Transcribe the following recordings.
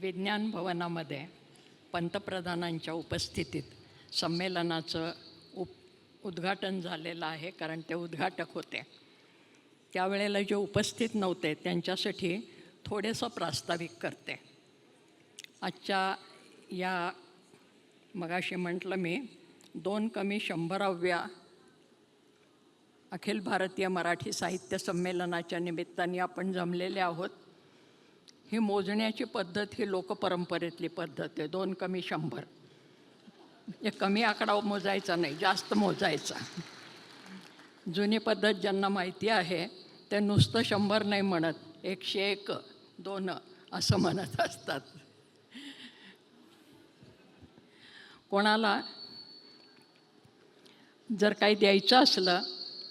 विज्ञान भवनामध्ये पंतप्रधानांच्या उपस्थितीत संमेलनाचं उद्घाटन झालेलं आहे, कारण ते उद्घाटक होते. त्यावेळेला जे उपस्थित नव्हते त्यांच्यासाठी थोडेसं प्रास्ताविक करते. आजच्या या मगाशी म्हटलं मी 2 अखिल भारतीय मराठी साहित्य संमेलनाच्या निमित्ताने आपण जमलेले आहोत. ही मोजण्याची पद्धत ही लोकपरंपरेतली पद्धत आहे. 2 हे कमी आकडा मोजायचा नाही, जास्त मोजायचा. जुनी पद्धत ज्यांना माहिती आहे ते नुसतं 100 नाही म्हणत, 101, 2 असं म्हणत असतात. कोणाला जर काही द्यायचं असलं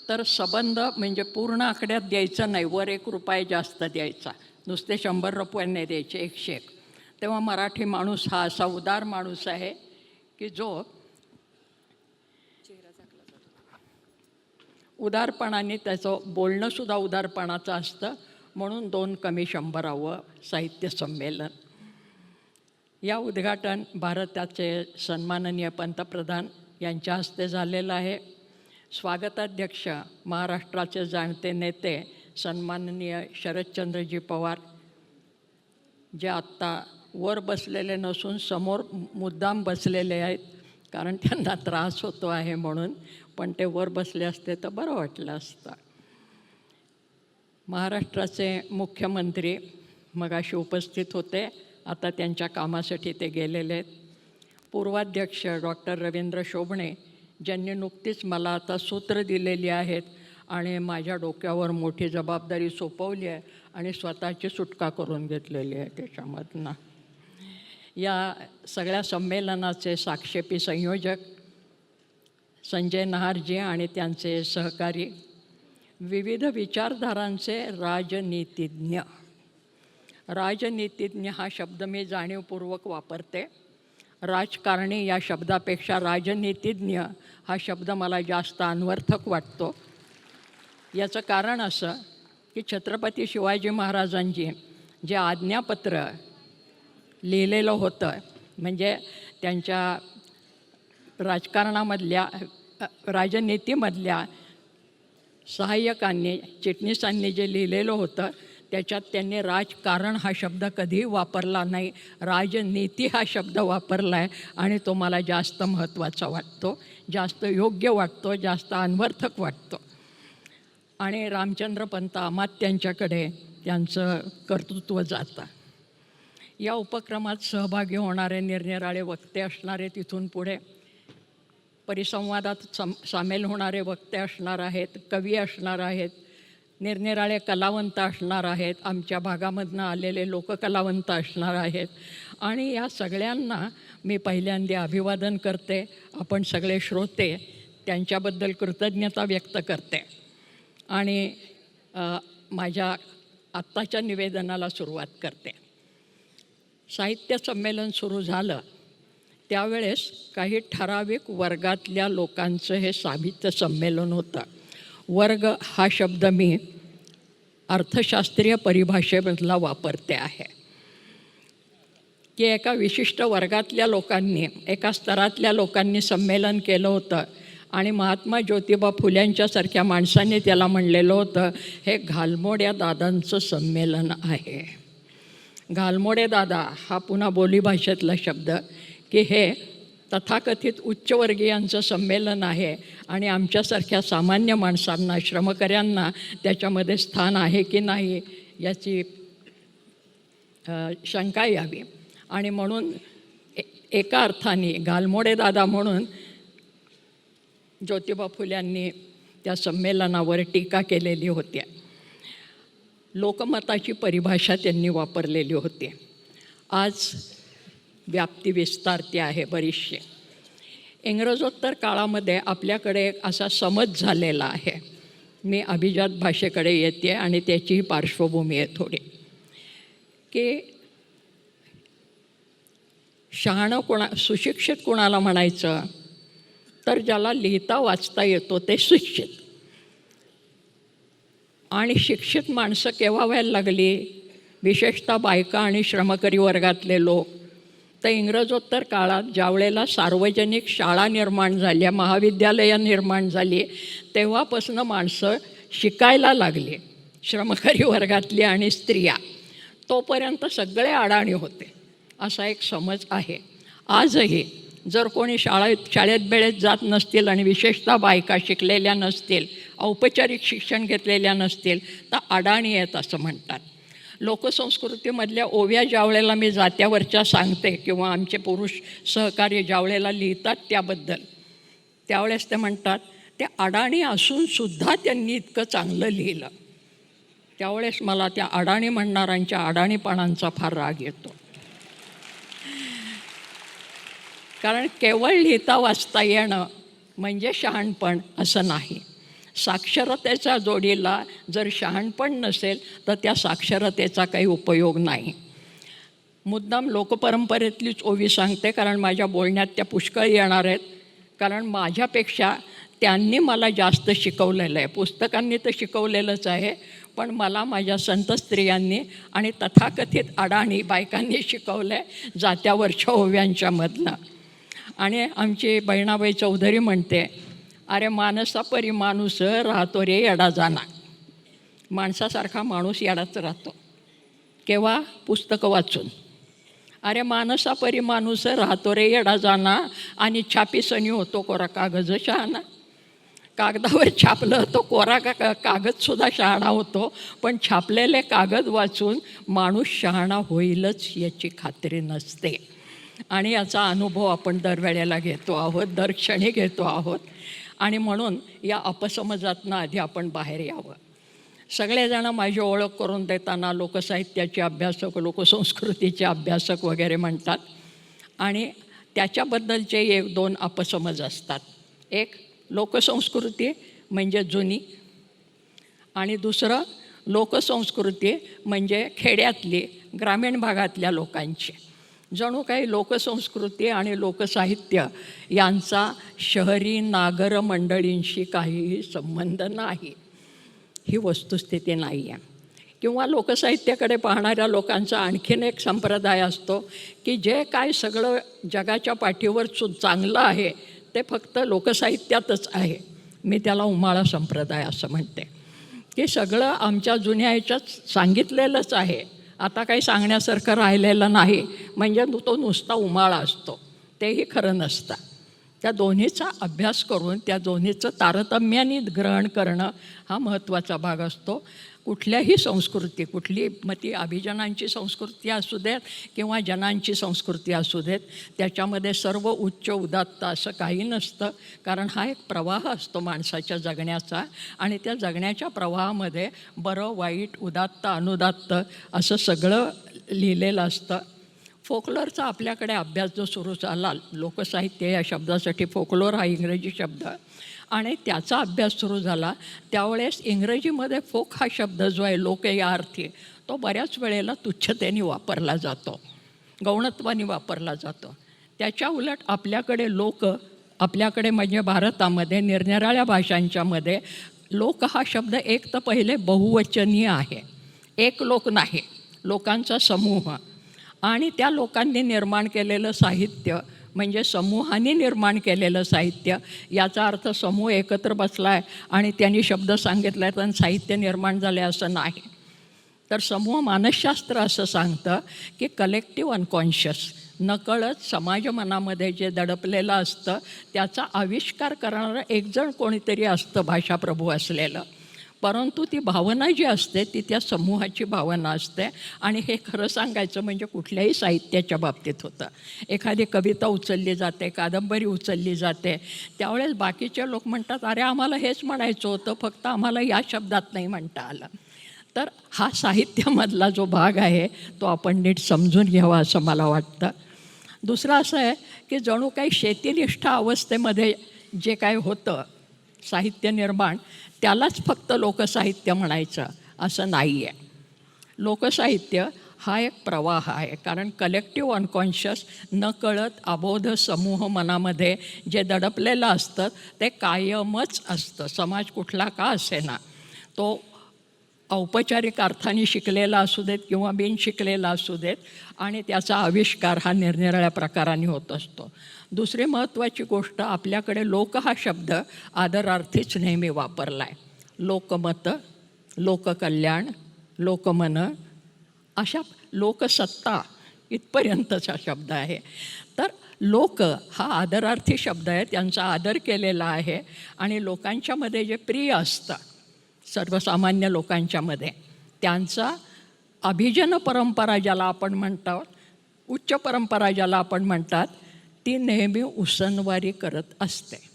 तर सबंध म्हणजे पूर्ण आकड्यात द्यायचं नाही, वर 1 रुपया जास्त द्यायचा. नुसते 100 रुपये नाही द्यायचे, 101. तेव्हा मराठी माणूस हा असा उदार माणूस आहे की जो उदारपणाने त्याचं बोलणंसुद्धा उदारपणाचं असतं. म्हणून 2 साहित्य संमेलन. या उद्घाटन भारताचे सन्माननीय पंतप्रधान यांच्या हस्ते झालेलं आहे. स्वागताध्यक्ष महाराष्ट्राचे जाणते नेते सन्माननीय शरदचंद्रजी पवार, जे आत्ता वर बसलेले नसून समोर मुद्दाम बसलेले आहेत, कारण त्यांना त्रास होतो आहे म्हणून. पण ते वर बसले असते तर बरं वाटलं असतं. महाराष्ट्राचे मुख्यमंत्री मगाशी उपस्थित होते, आता त्यांच्या कामासाठी ते गेलेले आहेत. पूर्वाध्यक्ष डॉक्टर रवींद्र शोभणे, ज्यांनी नुकतीच मला आता सूत्र दिलेली आहेत आणि माझ्या डोक्यावर मोठी जबाबदारी सोपवली आहे आणि स्वतःची सुटका करून घेतलेली आहे त्याच्यामधनं. या सगळ्या संमेलनाचे साक्षेपी संयोजक संजय नहारजी आणि त्यांचे सहकारी, विविध विचारधारांचे राजनीतिज्ञ. राजनीतिज्ञ हा शब्द मी जाणीवपूर्वक वापरते. राजकारणी या शब्दापेक्षा राजनीतिज्ञ हा शब्द मला जास्त अन्वर्थक वाटतो. याचं कारण असं की छत्रपती शिवाजी महाराजांची जे आज्ञापत्र लिहिलेलं होतं, म्हणजे त्यांच्या राजकारणामधल्या राजनीतीमधल्या सहाय्यकांनी, चिटणीसांनी जे लिहिलेलं होतं त्याच्यात त्यांनी राजकारण हा शब्द कधीही वापरला नाही, राजनीती हा शब्द वापरला आहे. आणि तो मला जास्त महत्त्वाचा वाटतो, जास्त योग्य वाटतो, जास्त अन्वर्थक वाटतो. आणि रामचंद्र पंत अमात्यांच्याकडे त्यांचं कर्तृत्व जातं. या उपक्रमात सहभागी होणारे निरनिराळे वक्ते असणारे, तिथून पुढे परिसंवादात सामील होणारे वक्ते असणार आहेत, कवी असणार आहेत, निरनिराळे कलावंत असणार आहेत, आमच्या भागामधनं आलेले लोककलावंत असणार आहेत. आणि या सगळ्यांना मी पहिल्यांदा अभिवादन करते. आपण सगळे श्रोते त्यांच्याबद्दल कृतज्ञता व्यक्त करते आणि माझ्या आत्ताच्या निवेदनाला सुरुवात करते. साहित्य संमेलन सुरू झालं त्यावेळेस काही ठराविक वर्गातल्या लोकांचं हे साहित्य संमेलन होतं. वर्ग हा शब्द मी अर्थशास्त्रीय परिभाषेमधला वापरते आहे की एका विशिष्ट वर्गातल्या लोकांनी, एका स्तरातल्या लोकांनी संमेलन केलं होतं आणि महात्मा ज्योतिबा फुल्यांच्यासारख्या माणसांनी त्याला म्हणलेलं होतं, हे घालमोड्या दादांचं संमेलन आहे. घालमोडे दादा हा पुन्हा बोलीभाषेतला शब्द, की हे तथाकथित उच्चवर्गीयांचं संमेलन आहे आणि आमच्यासारख्या सामान्य माणसांना, श्रमकऱ्यांना त्याच्यामध्ये स्थान आहे की नाही याची शंका यावी. आणि म्हणून एका अर्थाने घालमोडे दादा म्हणून ज्योतिबा फुल्यांनी त्या संमेलनावर टीका केलेली होती. लोकमताची परिभाषा त्यांनी वापरलेली होती. आज व्याप्ती विस्तारते आहे बरीचशी. इंग्रजोत्तर काळामध्ये आपल्याकडे एक असा समज झालेला आहे. मी अभिजात भाषेकडे येते आणि त्याचीही पार्श्वभूमी आहे थोडी, की शहाणं सुशिक्षित कोणाला म्हणायचं तर ज्याला लिहिता वाचता येतो ते शिक्षित. आणि शिक्षित माणसं केव्हा व्हायला लागली विशेषतः बायका आणि श्रमकरी वर्गातले लोक. तर इंग्रजोत्तर काळात ज्यावेळेला सार्वजनिक शाळा निर्माण झाल्या, महाविद्यालयं निर्माण झाली, तेव्हापासून माणसं शिकायला लागली, श्रमकरी वर्गातली आणि स्त्रिया. तोपर्यंत सगळे अडाणी होते असा एक समज आहे. आजही जर कोणी शाळेत बेळेत जात नसतील आणि विशेषतः बायका शिकलेल्या नसतील, औपचारिक शिक्षण घेतलेल्या नसतील, तर अडाणी आहेत असं म्हणतात. लोकसंस्कृतीमधल्या ओव्या ज्यावेळेला मी जात्यावरच्या सांगते किंवा आमचे पुरुष सहकारी ज्यावेळेला लिहितात त्याबद्दल, त्यावेळेस ते म्हणतात ते अडाणी असूनसुद्धा त्यांनी इतकं चांगलं लिहिलं. त्यावेळेस मला त्या अडाणी म्हणणाऱ्यांच्या अडाणीपणांचा फार राग येतो. कारण केवळ लिहिता वाचता येणं म्हणजे शहाणपण असं नाही. साक्षरतेच्या जोडीला जर शहाणपण नसेल तर त्या साक्षरतेचा काही उपयोग नाही. मुद्दाम लोकपरंपरेतलीच ओवी सांगते कारण माझ्या बोलण्यात त्या पुष्कळ येणार आहेत. कारण माझ्यापेक्षा त्यांनी मला जास्त शिकवलेलं आहे. पुस्तकांनी तर शिकवलेलंच आहे, पण मला माझ्या संत स्त्रियांनी आणि तथाकथित अडाणी बायकांनी शिकवलं आहे जात्यावरच्या ओव्यांच्या मधनं. आणि आमची बहिणाबाई चौधरी म्हणते, अरे माणसा परी माणूस राहतो रे येडा जाना. माणसासारखा माणूस येडाच राहतो. केव्हा? पुस्तकं वाचून. अरे माणसा परी माणूस राहतो रे येडा जाना, आणि छापी सनी होतो कोरा कागज शहाणा. कागदावर छापलं तो कोरा कागदसुद्धा शहाणा होतो, पण छापलेले कागद वाचून माणूस शहाणा होईलच याची खात्री नसते. आणि याचा अनुभव आपण दरवेळेला घेतो आहोत, दर क्षणी घेतो आहोत. आणि म्हणून या अपसमजातनं आधी आपण बाहेर यावं. सगळेजण माझी ओळख करून देताना लोकसाहित्याचे अभ्यासक, लोकसंस्कृतीचे अभ्यासक वगैरे म्हणतात. आणि त्याच्याबद्दलचे एक दोन अपसमज असतात. एक, लोकसंस्कृती म्हणजे जुनी, आणि दुसरं लोकसंस्कृती म्हणजे खेड्यातली, ग्रामीण भागातल्या लोकांची. जणू काही लोकसंस्कृती आणि लोकसाहित्य यांचा शहरी नागर मंडळींशी काहीही संबंध नाही. ही वस्तुस्थिती नाही आहे. किंवा लोकसाहित्याकडे पाहणाऱ्या लोकांचा आणखीन एक संप्रदाय असतो की जे काय सगळं जगाच्या पाठीवर चांगलं आहे ते फक्त लोकसाहित्यातच आहे. मी त्याला उमाळा संप्रदाय असं म्हणते, की सगळं आमच्या जुन्या ह्याच्यात सांगितलेलंच आहे, आता काही सांगण्यासारखं राहिलेलं नाही, म्हणजे तो नुसता उमाळा असतो. तेही खरं नसतं. त्या दोन्हीचा अभ्यास करून त्या दोन्हीचं तारतम्याने ग्रहण करणं हा महत्त्वाचा भाग असतो. कुठल्याही संस्कृती, कुठली मग ती अभिजनांची संस्कृती असू देत किंवा जनांची संस्कृती असू देत, त्याच्यामध्ये सर्व उच्च उदात्त असं काही नसतं. कारण हा एक प्रवाह असतो माणसाच्या जगण्याचा, आणि त्या जगण्याच्या प्रवाहामध्ये बरं वाईट, उदात्त अनुदात्त असं सगळं लिहिलेलं असतं. फोकलोरचा आपल्याकडे अभ्यास जो सुरू झाला, लोकसाहित्य या शब्दासाठी फोकलोर हा इंग्रजी शब्द, आणि त्याचा अभ्यास सुरू झाला त्यावेळेस इंग्रजीमध्ये फोक हा शब्द जो आहे लोक या अर्थी, तो बऱ्याच वेळेला तुच्छतेने वापरला जातो, गौणत्वाने वापरला जातो. त्याच्या उलट आपल्याकडे म्हणजे भारतामध्ये निरनिराळ्या भाषांच्यामध्ये लोक हा शब्द एक तर पहिले बहुवचनीय आहे, एक लोक नाही, लोकांचा समूह. आणि त्या लोकांनी निर्माण केलेलं साहित्य म्हणजे समूहाने निर्माण केलेलं साहित्य. याचा अर्थ समूह एकत्र बसला आहे आणि त्यांनी शब्द सांगितला आहे तर साहित्य निर्माण झाले असं नाही. तर समूह मानसशास्त्र असं सांगतं की कलेक्टिव्ह अनकॉन्शियस, नकळत समाज मनामध्ये जे दडपलेलं असतं त्याचा आविष्कार करणारं एकजण कोणीतरी असतं भाषाप्रभू असलेलं. परंतु ती भावना जी असते ती त्या समूहाची भावना असते. आणि हे खरं सांगायचं म्हणजे कुठल्याही साहित्याच्या बाबतीत होतं. एखादी कविता उचलली जाते, कादंबरी उचलली जाते, त्यावेळेस बाकीचे लोक म्हणतात अरे आम्हाला हेच म्हणायचं होतं, फक्त आम्हाला या शब्दात नाही म्हणता आलं. तर हा साहित्यामधला जो भाग आहे तो आपण नीट समजून घ्यावा असं मला वाटतं. दुसरं असं आहे की जणू काही शेतीनिष्ठ अवस्थेमध्ये जे काय होतं साहित्य निर्माण, त्यालाच फक्त लोकसाहित्य म्हणायचं असं नाही आहे. लोकसाहित्य हा एक प्रवाह आहे. कारण कलेक्टिव्ह अनकॉन्शियस, नकळत अबोध समूह मनामध्ये जे दडपलेलं असतं ते कायमच असतं. समाज कुठला का असेना तो औपचारिक अर्थाने शिकलेला असू देत किंवा बिन शिकलेला असू देत, आणि त्याचा आविष्कार हा निरनिराळ्या प्रकाराने होत असतो. दुसरी महत्त्वाची गोष्ट, आपल्याकडे लोक हा शब्द आदरार्थीच नेहमी वापरला आहे. लोकमत, लोककल्याण, लोकमन, अशा लोकसत्ता इथपर्यंतचा शब्द आहे. तर लोक हा आदरार्थी शब्द आहे, त्यांचा आदर केलेला आहे. आणि लोकांच्यामध्ये जे प्रिय असतं, सर्वसामान्य लोकांच्यामध्ये, त्यांचा अभिजन परंपरा ज्याला आपण म्हणतो, उच्च परंपरा ज्याला आपण म्हणतात, ती नेहमी उसनवारी करत असते.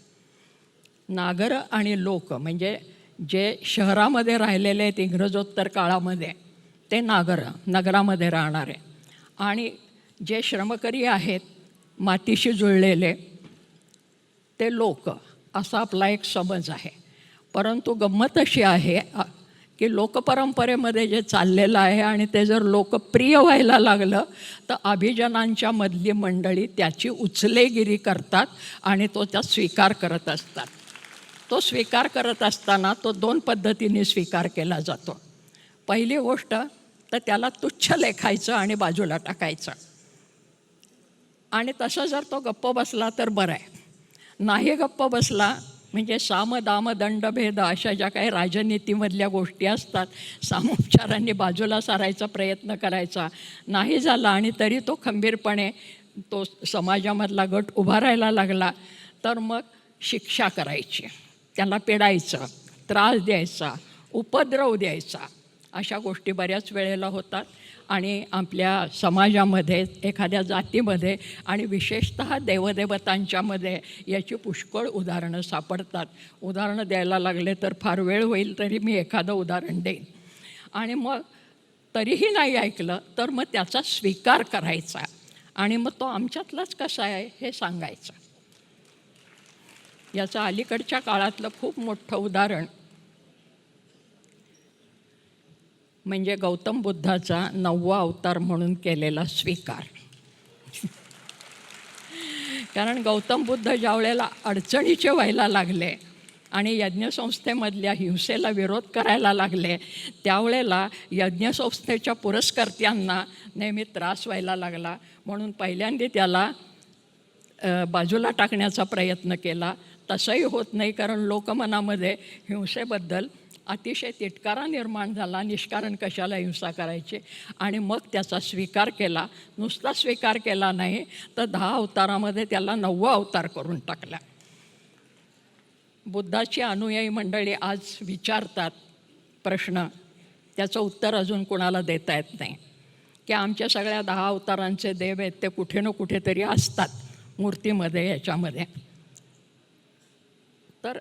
नागर आणि लोक म्हणजे जे शहरामध्ये राहिलेले आहेत इंग्रजोत्तर काळामध्ये, ते नगरामध्ये राहणारे, आणि जे श्रमकरी आहेत मातीशी जुळलेले, ते लोक, असा आपला एक समज आहे. परंतु गंमत अशी आहे की लोकपरंपरेमध्ये जे चाललेलं आहे आणि ते जर लोकप्रिय व्हायला लागलं तर अभिजनांच्या मधली मंडळी त्याची उचलेगिरी करतात आणि तो त्यात स्वीकार करत असतात. तो स्वीकार करत असताना तो 2 पद्धतीने स्वीकार केला जातो. पहिली गोष्ट तर त्याला तुच्छ लेखायचं आणि बाजूला टाकायचं, आणि तसं जर तो गप्प बसला तर बरं आहे. नाही गप्प बसला म्हणजे साम दाम दंड भेद अशा ज्या काही राजनीतीमधल्या गोष्टी असतात, सामोपचारांनी बाजूला सारायचा प्रयत्न करायचा. नाही झाला आणि तरी तो खंबीरपणे तो समाजामधला गट उभा राहायला लागला तर मग शिक्षा करायची, त्याला पेडायचं, त्रास द्यायचा, उपद्रव द्यायचा, अशा गोष्टी बऱ्याच वेळेला होतात. आणि आपल्या समाजामध्ये, एखाद्या जातीमध्ये आणि विशेषतः देवदेवतांच्यामध्ये याची पुष्कळ उदाहरणं सापडतात. उदाहरणं द्यायला लागले तर फार वेळ होईल, तरी मी एखादं उदाहरण देईन. आणि मग तरीही नाही ऐकलं तर मग त्याचा स्वीकार करायचा आणि मग तो आमच्यातलाच कसा आहे हे सांगायचं. याचं अलीकडच्या काळातलं खूप मोठं उदाहरण म्हणजे गौतम बुद्धाचा 9वा अवतार म्हणून केलेला स्वीकार. कारण गौतम बुद्ध ज्या वेळेला अडचणीचे व्हायला लागले आणि यज्ञसंस्थेमधल्या हिंसेला विरोध करायला लागले, त्यावेळेला यज्ञसंस्थेच्या पुरस्कर्त्यांना नेहमी त्रास व्हायला लागला. म्हणून पहिल्यांदा त्याला बाजूला टाकण्याचा प्रयत्न केला. तसंही होत नाही, कारण लोकमनामध्ये हिंसेबद्दल अतिशय तिटकारा निर्माण झाला. निष्कारण कशाला हिंसा करायची, आणि मग त्याचा स्वीकार केला. नुसता स्वीकार केला नाही तर 10 अवतारामध्ये त्याला 9वा अवतार करून टाकला. बुद्धाची अनुयायी मंडळी आज विचारतात प्रश्न, त्याचं उत्तर अजून कोणाला देता येत नाही, की आमच्या सगळ्या 10 अवतारांचे देव आहेत ते कुठे ना कुठेतरी असतात मूर्तीमध्ये, याच्यामध्ये. तर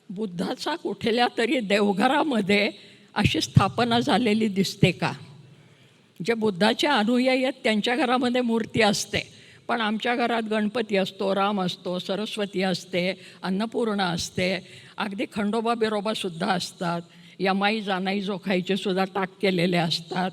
बुद्धाचा कुठल्या तरी देवघरामध्ये अशी स्थापना झालेली दिसते का? जे बुद्धाचे अनुयायी आहेत त्यांच्या घरामध्ये मूर्ती असते, पण आमच्या घरात गणपती असतो, राम असतो, सरस्वती असते, अन्नपूर्णा असते, अगदी खंडोबा बिरोबासुद्धा असतात, यमाई जानाई जोखाईचे सुद्धा टाक केलेले असतात.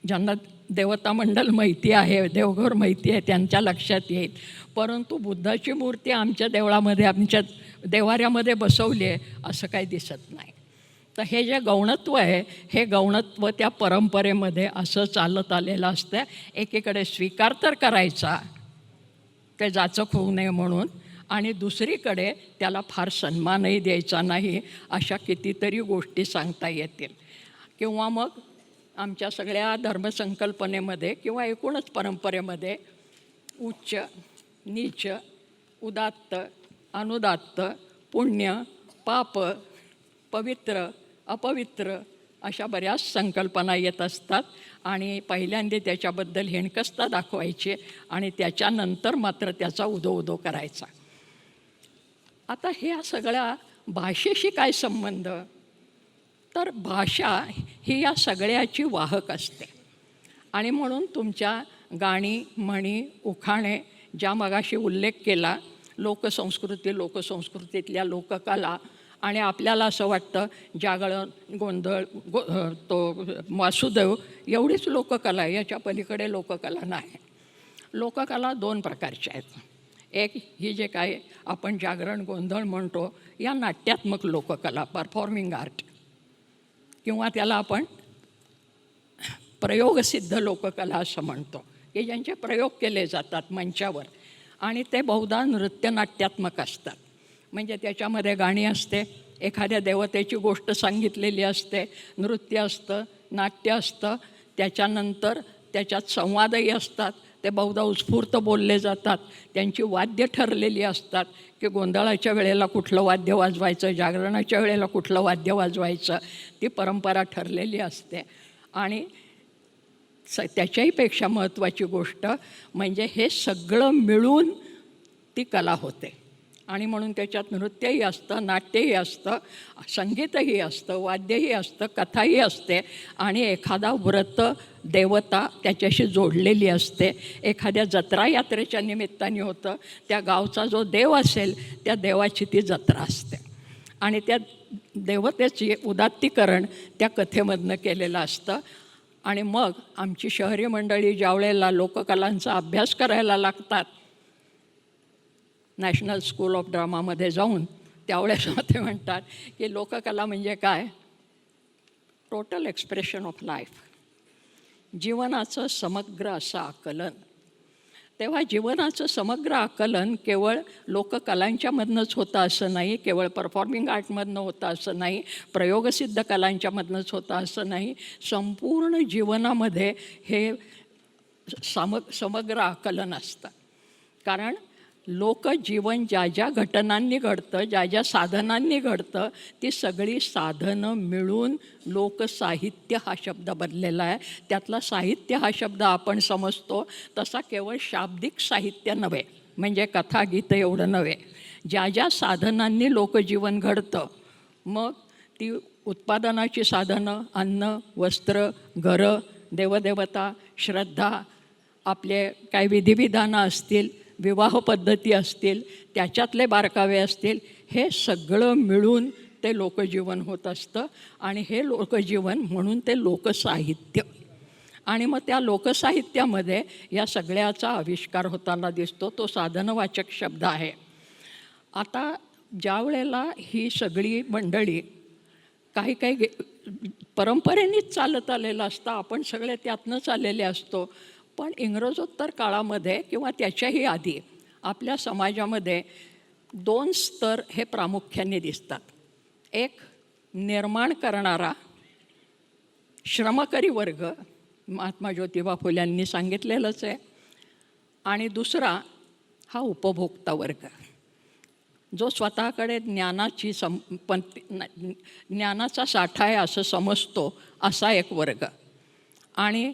ज्यांना देवता मंडळ माहिती आहे, देवघर माहिती आहे, त्यांच्या लक्षात येईल. परंतु बुद्धाची मूर्ती आमच्या देवळामध्ये, आमच्या देवाऱ्यामध्ये बसवली आहे असं काही दिसत नाही. तर हे जे गौणत्व आहे, हे गौणत्व त्या परंपरेमध्ये असं चालत आलेलं असतं. एकीकडे स्वीकार तर करायचा ते जाचक होऊ नये म्हणून, आणि दुसरीकडे त्याला फार सन्मानही द्यायचा नाही, अशा कितीतरी गोष्टी सांगता येतील. किंवा मग आमच्या सगळ्या धर्मसंकल्पनेमध्ये किंवा एकूणच परंपरेमध्ये उच्च, नीच, उदात्त, अनुदात्त, पुण्य, पाप, पवित्र, अपवित्र अशा बऱ्याच संकल्पना येत असतात. आणि पहिल्यांदा त्याच्याबद्दल हेणकस्ता दाखवायची आणि त्याच्यानंतर मात्र त्याचा उदो करायचा. आता ह्या सगळ्या भाषेशी काय संबंध? तर भाषा ही या सगळ्याची वाहक असते. आणि म्हणून तुमच्या गाणी, म्हणी, उखाणे ज्या मगाशी उल्लेख केला, लोकसंस्कृतीतल्या लोककला, आणि आपल्याला असं वाटतं जागरण, गोंधळ, तो वासुदेव एवढीच लोककला आहे, याच्या पलीकडे लोककला नाही. लोककला 2 प्रकारच्या आहेत. एक ही जे काय आपण जागरण, गोंधळ म्हणतो, या नाट्यात्मक लोककला, परफॉर्मिंग आर्ट. किंवा त्याला आपण प्रयोगसिद्ध लोककला असं म्हणतो, की ज्यांचे प्रयोग केले जातात मंचावर आणि ते बहुधा नृत्यनाट्यात्मक असतात. म्हणजे त्याच्यामध्ये गाणी असते, एखाद्या देवतेची गोष्ट सांगितलेली असते, नृत्य असतं, नाट्य असतं, त्याच्यानंतर त्याच्यात संवादही असतात. ते बहुधा उत्स्फूर्त बोलले जातात. त्यांची वाद्य ठरलेली असतात, की गोंधळाच्या वेळेला कुठलं वाद्य वाजवायचं, जागरणाच्या वेळेला कुठलं वाद्य वाजवायचं, ती परंपरा ठरलेली असते. आणि त्याच्याही पेक्षा महत्त्वाची गोष्ट म्हणजे हे सगळं मिळून ती कला होते. आणि म्हणून त्याच्यात नृत्यही असतं, नाट्यही असतं, संगीतही असतं, वाद्यही असतं, कथाही असते आणि एखादा व्रत देवता त्याच्याशी जोडलेली असते. एखाद्या जत्रा यात्रेच्या निमित्ताने होतं, त्या गावचा जो देव असेल त्या देवाची ती जत्रा असते आणि त्या देवतेची उदात्तीकरण त्या कथेमधनं केलेलं असतं. आणि मग आमची शहरी मंडळी ज्या वेळेला लोककलांचा अभ्यास करायला लागतात नॅशनल स्कूल ऑफ ड्रामामध्ये जाऊन, त्यावेळेस ते म्हणतात की लोककला म्हणजे काय, टोटल एक्सप्रेशन ऑफ लाईफ, जीवनाचं समग्र असं आकलन. तेव्हा जीवनाचं समग्र आकलन केवळ लोककलांच्यामधनंच होतं असं नाही, केवळ परफॉर्मिंग आर्टमधनं होतं असं नाही, प्रयोगसिद्ध कलांच्यामधनंच होतं असं नाही. संपूर्ण जीवनामध्ये हे समग्र आकलन असतं. कारण लोकजीवन ज्या ज्या घटनांनी घडतं, ज्या ज्या साधनांनी घडतं, ती सगळी साधनं मिळून लोकसाहित्य हा शब्द बनलेला आहे. त्यातला साहित्य हा शब्द आपण समजतो तसा केवळ शाब्दिक साहित्य नव्हे, म्हणजे कथा गीतं एवढं नव्हे. ज्या ज्या साधनांनी लोकजीवन घडतं, मग ती उत्पादनाची साधनं, अन्न, वस्त्र, घरं, देवदेवता, श्रद्धा, आपले काय विधिविधानं असतील, विवाह पद्धती असतील, त्याच्यातले बारकावे असतील, हे सगळं मिळून ते लोकजीवन होत असतं. आणि हे लोकजीवन म्हणून ते लोकसाहित्य. आणि मग त्या लोकसाहित्यामध्ये या सगळ्याचा आविष्कार होताना दिसतो. तो साधनवाचक शब्द आहे. आता ज्या वेळेला ही सगळी मंडळी काही काही परंपरेनेच चालत आलेलं असतं, आपण सगळे त्यातनंच आलेले असतो. पण इंग्रजोत्तर काळामध्ये किंवा त्याच्याही आधी आपल्या समाजामध्ये 2 स्तर हे प्रामुख्याने दिसतात. एक निर्माण करणारा श्रमकरी वर्ग, महात्मा ज्योतिबा फुल्यांनी सांगितलेलंच आहे, आणि दुसरा हा उपभोक्ता वर्ग, जो स्वतःकडे ज्ञानाची ज्ञानाचा साठा आहे असं समजतो, असा एक वर्ग. आणि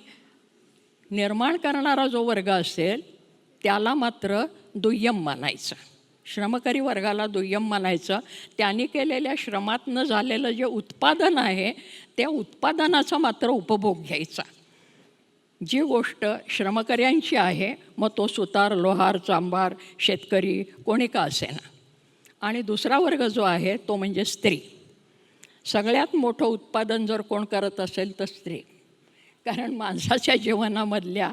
निर्माण करणारा जो वर्ग असेल त्याला मात्र दुय्यम मानायचं, श्रमकरी वर्गाला दुय्यम मानायचं. त्यांनी केलेल्या श्रमातनं झालेलं जे उत्पादन आहे त्या उत्पादनाचा मात्र उपभोग घ्यायचा. जी गोष्ट श्रमकऱ्यांची आहे, मग तो सुतार, लोहार, चांभार, शेतकरी कोणी का असेना. आणि दुसरा वर्ग जो आहे तो म्हणजे स्त्री. सगळ्यात मोठं उत्पादन जर कोण करत असेल तर स्त्री. कारण माणसाच्या जीवनामधल्या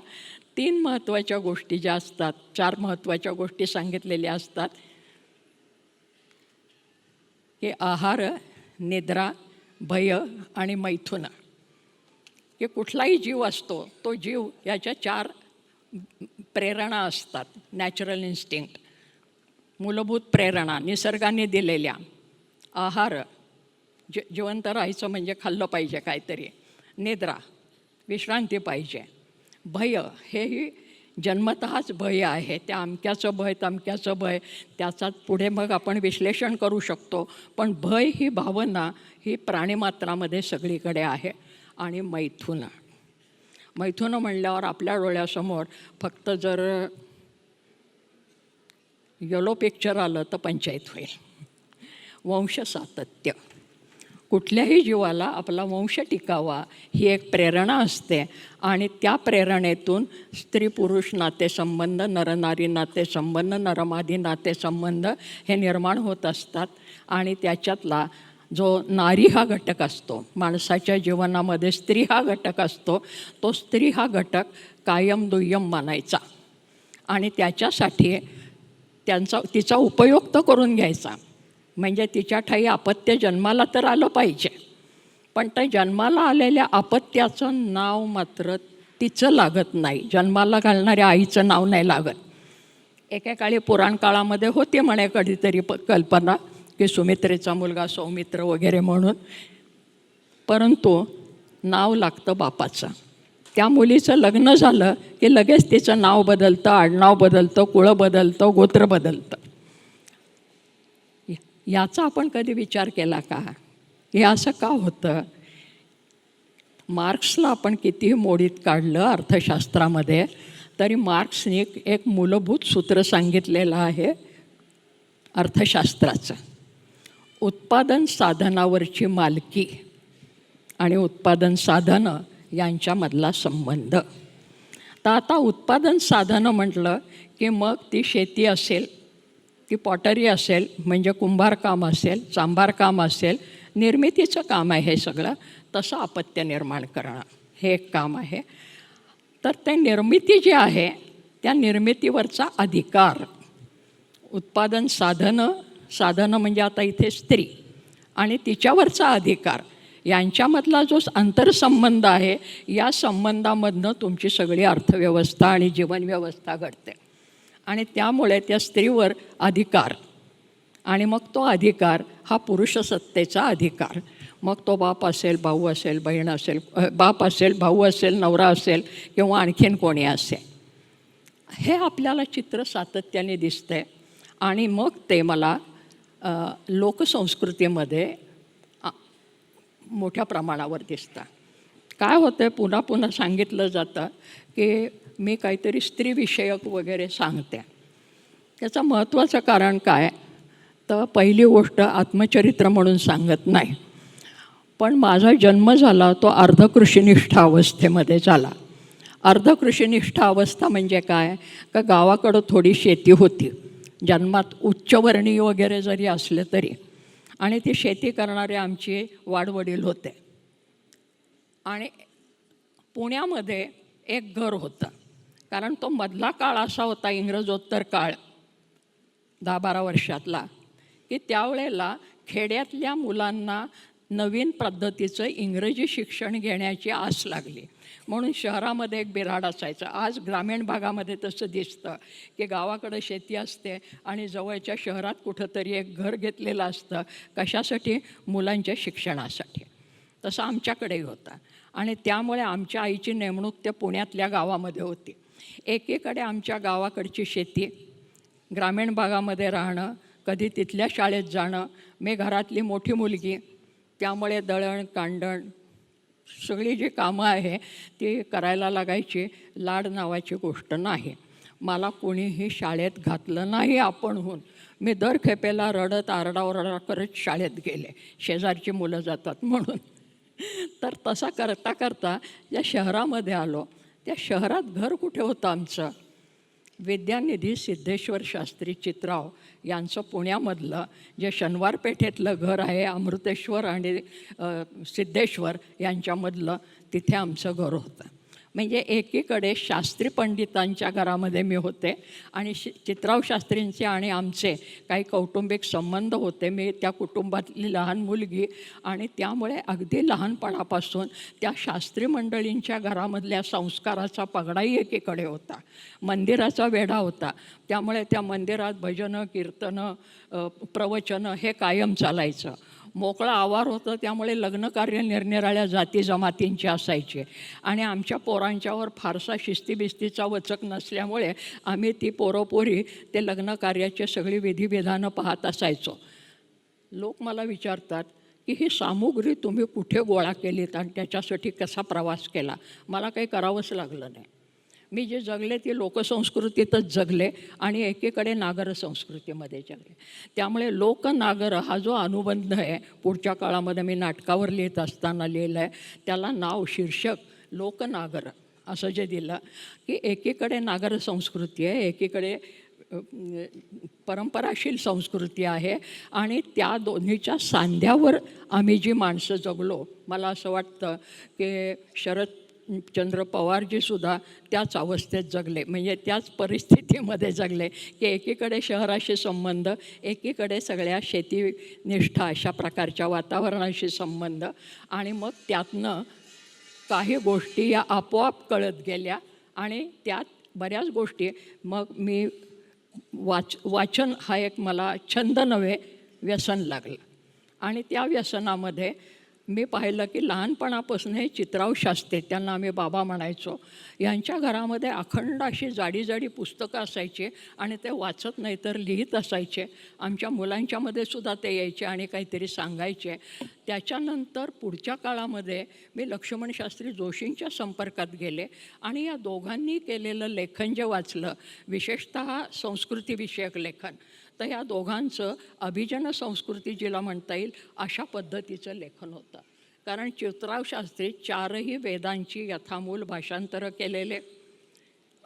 3 महत्त्वाच्या गोष्टी ज्या असतात, 4 महत्त्वाच्या गोष्टी सांगितलेल्या असतात, की आहार, निद्रा, भय आणि मैथुन. की कुठलाही जीव असतो, तो जीव याच्या 4 प्रेरणा असतात. नॅचरल इन्स्टिंक्ट, मूलभूत प्रेरणा निसर्गाने दिलेल्या. आहार, जिवंत राहायचं म्हणजे खाल्लं पाहिजे काहीतरी. निद्रा, विश्रांती पाहिजे. भय, हेही जन्मतःच भय आहे. त्या अमक्याचं भय, तमक्याचं भय, त्याचा पुढे मग आपण विश्लेषण करू शकतो. पण भय ही भावना ही प्राणिमात्रामध्ये सगळीकडे आहे. आणि मैथुन, मैथुन म्हणल्यावर आपल्या डोळ्यासमोर फक्त जर येलो पिक्चर आलं तर पंचायत होईल. वंश सातत्य, कुठल्याही जीवाला आपला वंश टिकावा ही एक प्रेरणा असते. आणि त्या प्रेरणेतून स्त्री पुरुष नातेसंबंध, नरनारी नातेसंबंध, नरमादी नातेसंबंध हे निर्माण होत असतात. आणि त्याच्यातला जो नारी हा घटक असतो, माणसाच्या जीवनामध्ये स्त्री हा घटक असतो, तो स्त्री हा घटक कायम दुय्यम मानायचा आणि त्याच्यासाठी तिचा उपयोग तर करून घ्यायचा. म्हणजे तिच्या ठायी अपत्य जन्माला तर आलं पाहिजे, पण त्या जन्माला आलेल्या अपत्याचं नाव मात्र तिचं लागत नाही. जन्माला घालणाऱ्या आईचं नाव नाही लागत. एकेकाळी पुराण काळामध्ये होती म्हणे कधीतरी कल्पना की सुमित्रेचा मुलगा सौमित्र वगैरे म्हणून, परंतु नाव लागतं बापाचं. त्या मुलीचं लग्न झालं की लगेच तिचं नाव बदलतं, आडनाव बदलतं, कुळं बदलतं, गोत्र बदलतं. याचा आपण कधी विचार केला का? हे असं का होतं? मार्क्सला आपण कितीही मोडीत काढलं अर्थशास्त्रामध्ये, तरी मार्क्सने एक मूलभूत सूत्र सांगितलेलं आहे अर्थशास्त्राचं. उत्पादन साधनावरची मालकी आणि उत्पादन साधनं यांच्यामधला संबंध. तर आता उत्पादन साधनं म्हटलं की मग ती शेती असेल, ती पॉटरी असेल म्हणजे कुंभारकाम असेल, चांभारकाम असेल, निर्मितीचं काम आहे हे सगळं. तसं अपत्य निर्माण करणं हे एक काम आहे. तर ते निर्मिती जी आहे त्या निर्मितीवरचा अधिकार, उत्पादन साधनं म्हणजे आता इथे स्त्री आणि तिच्यावरचा अधिकार यांच्यामधला जो आंतरसंबंध आहे, या संबंधामधनं तुमची सगळी अर्थव्यवस्था आणि जीवनव्यवस्था घडते. आणि त्यामुळे त्या स्त्रीवर अधिकार, आणि मग तो अधिकार हा पुरुषसत्तेचा अधिकार. मग तो बाप असेल, भाऊ असेल, बहीण असेल, बाप असेल, भाऊ असेल, नवरा असेल किंवा आणखीन कोणी असेल, हे आपल्याला चित्र सातत्याने दिसतंय. आणि मग ते मला लोकसंस्कृतीमध्ये मोठ्या प्रमाणावर दिसतं. काय होतं आहे, पुन्हा पुन्हा सांगितलं जातं की मी काहीतरी स्त्रीविषयक वगैरे सांगते. त्याचं महत्त्वाचं कारण काय, तर पहिली गोष्ट आत्मचरित्र म्हणून सांगत नाही, पण माझा जन्म झाला तो अर्धकृषीनिष्ठ अवस्थेमध्ये झाला. अर्धकृषीनिष्ठ अवस्था म्हणजे काय, का गावाकडं थोडी शेती होती, जन्मात उच्चवर्णीय वगैरे जरी असले तरी, आणि ती शेती करणारे आमचे वाडवडील होते. आणि पुण्यामध्ये एक घर होतं, कारण तो मधला काळ असा होता, इंग्रजोत्तर काळ 10-12 वर्षातला, की त्यावेळेला खेड्यातल्या मुलांना नवीन पद्धतीचं इंग्रजी शिक्षण घेण्याची आस लागली. म्हणून शहरामध्ये एक बिऱ्हाड असायचं. आज ग्रामीण भागामध्ये तसं दिसतं की गावाकडं शेती असते आणि जवळच्या शहरात कुठंतरी एक घर घेतलेलं असतं. कशासाठी? मुलांच्या शिक्षणासाठी. तसं आमच्याकडेही होतं. आणि त्यामुळे आमच्या आईची नेमणूक त्या पुण्यातल्या गावामध्ये होती. एकीकडे आमच्या गावाकडची शेती, ग्रामीण भागामध्ये राहणं, कधी तिथल्या शाळेत जाणं, मी घरातली मोठी मुलगी, त्यामुळे दळण कांडण सगळी जी कामं आहे ती करायला लागायची. लाड नावाची गोष्ट नाही. मला कोणीही शाळेत घातलं नाही आपणहून. मी दर खेपेला रडत आरडाओरडा करत शाळेत गेले, शेजारची मुलं जातात म्हणून. तर तसा करता करता ज्या शहरामध्ये आलो, त्या शहरात घर कुठे होतं आमचं, विद्यानिधी सिद्धेश्वर शास्त्री चित्राव यांचं पुण्यामधलं जे शनिवार पेठेतलं घर आहे, अमृतेश्वर आणि सिद्धेश्वर यांच्यामधलं, तिथे आमचं घर होतं. म्हणजे एकीकडे शास्त्री पंडितांच्या घरामध्ये मी होते आणि चित्राव शास्त्रींचे आणि आमचे काही कौटुंबिक संबंध होते. मी त्या कुटुंबातली लहान मुलगी आणि त्यामुळे अगदी लहानपणापासून त्या शास्त्री मंडळींच्या घरामधल्या संस्काराचा पगडाही एकीकडे होता. मंदिराचा वेढा होता, त्यामुळे त्या मंदिरात भजनं, कीर्तनं, प्रवचनं हे कायम चालायचं. मोकळा आवार होतं, त्यामुळे लग्नकार्य निरनिराळ्या जाती जमातींची असायचे. आणि आमच्या पोरांच्यावर फारसा शिस्तीबिस्तीचा वचक नसल्यामुळे आम्ही ती पोरोपोरी ते लग्नकार्याचे सगळी विधिविधानं पाहत असायचो. लोक मला विचारतात की ही सामुग्री तुम्ही कुठे गोळा केलीत आणि त्याच्यासाठी कसा प्रवास केला. मला काही करावंच लागलं नाही. मी जे जगले ते लोकसंस्कृतीतच जगले आणि एकीकडे नागर संस्कृतीमध्ये जगले. त्यामुळे लोकनागर हा जो अनुबंध आहे, पुढच्या काळामध्ये मी नाटकावर लिहित असताना लिहिलं आहे, त्याला नाव शीर्षक लोकनागर असं जे दिलं, की एकीकडे नागर संस्कृती आहे, एकीकडे परंपराशील संस्कृती आहे, आणि त्या दोन्हीच्या सांध्यावर आम्ही जी माणसं जगलो. मला असं वाटतं की शरद शरदचंद्र पवारजीसुद्धा त्याच अवस्थेत जगले, म्हणजे त्याच परिस्थितीमध्ये जगले की एकीकडे शहराशी संबंध, एकीकडे सगळ्या शेतीनिष्ठा अशा प्रकारच्या वातावरणाशी संबंध, आणि मग त्यातनं काही गोष्टी या आपोआप कळत गेल्या आणि त्यात बऱ्याच गोष्टी मग मी वाचन हा एक मला छंद नव्हे व्यसन लागलं. आणि त्या व्यसनामध्ये मी पाहिलं की लहानपणापासून हे चित्राव शास्त्री, त्यांना आम्ही बाबा म्हणायचो, यांच्या घरामध्ये अखंड अशी जाडी जाडी पुस्तकं असायची आणि ते वाचत नाही तर लिहित असायचे. आमच्या मुलांच्यामध्ये सुद्धा ते यायचे आणि काहीतरी सांगायचे. त्याच्यानंतर पुढच्या काळामध्ये मी लक्ष्मण शास्त्री जोशींच्या संपर्कात गेले आणि या दोघांनी केलेलं लेखन जे वाचलं, विशेषतः संस्कृतीविषयक लेखन, तर ह्या दोघांचं अभिजन संस्कृती जिला म्हणता येईल अशा पद्धतीचं लेखन होतं. कारण चित्राव शास्त्री 4ही वेदांची यथामूल भाषांतरं केलेले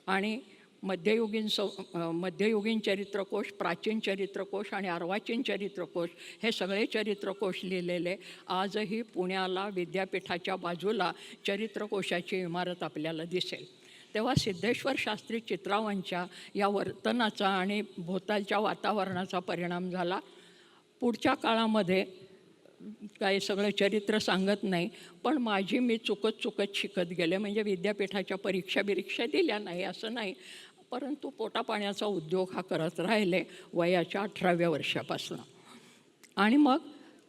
आणि मध्ययुगीन चरित्रकोश, प्राचीन चरित्रकोश आणि अर्वाचीन चरित्रकोश हे सगळे चरित्रकोश लिहिलेले. आजही पुण्याला विद्यापीठाच्या बाजूला चरित्रकोशाची इमारत आपल्याला दिसेल. तेव्हा सिद्धेश्वर शास्त्री चित्रावांच्या या वर्तनाचा आणि भोवतालच्या वातावरणाचा परिणाम झाला. पुढच्या काळामध्ये काही सगळं चरित्र सांगत नाही, पण मी चुकत शिकत गेले. म्हणजे विद्यापीठाच्या परीक्षा दिल्या नाही असं नाही, परंतु पोटापाण्याचा उद्योग हा करत राहिले वयाच्या 18व्या वर्षापासून. आणि मग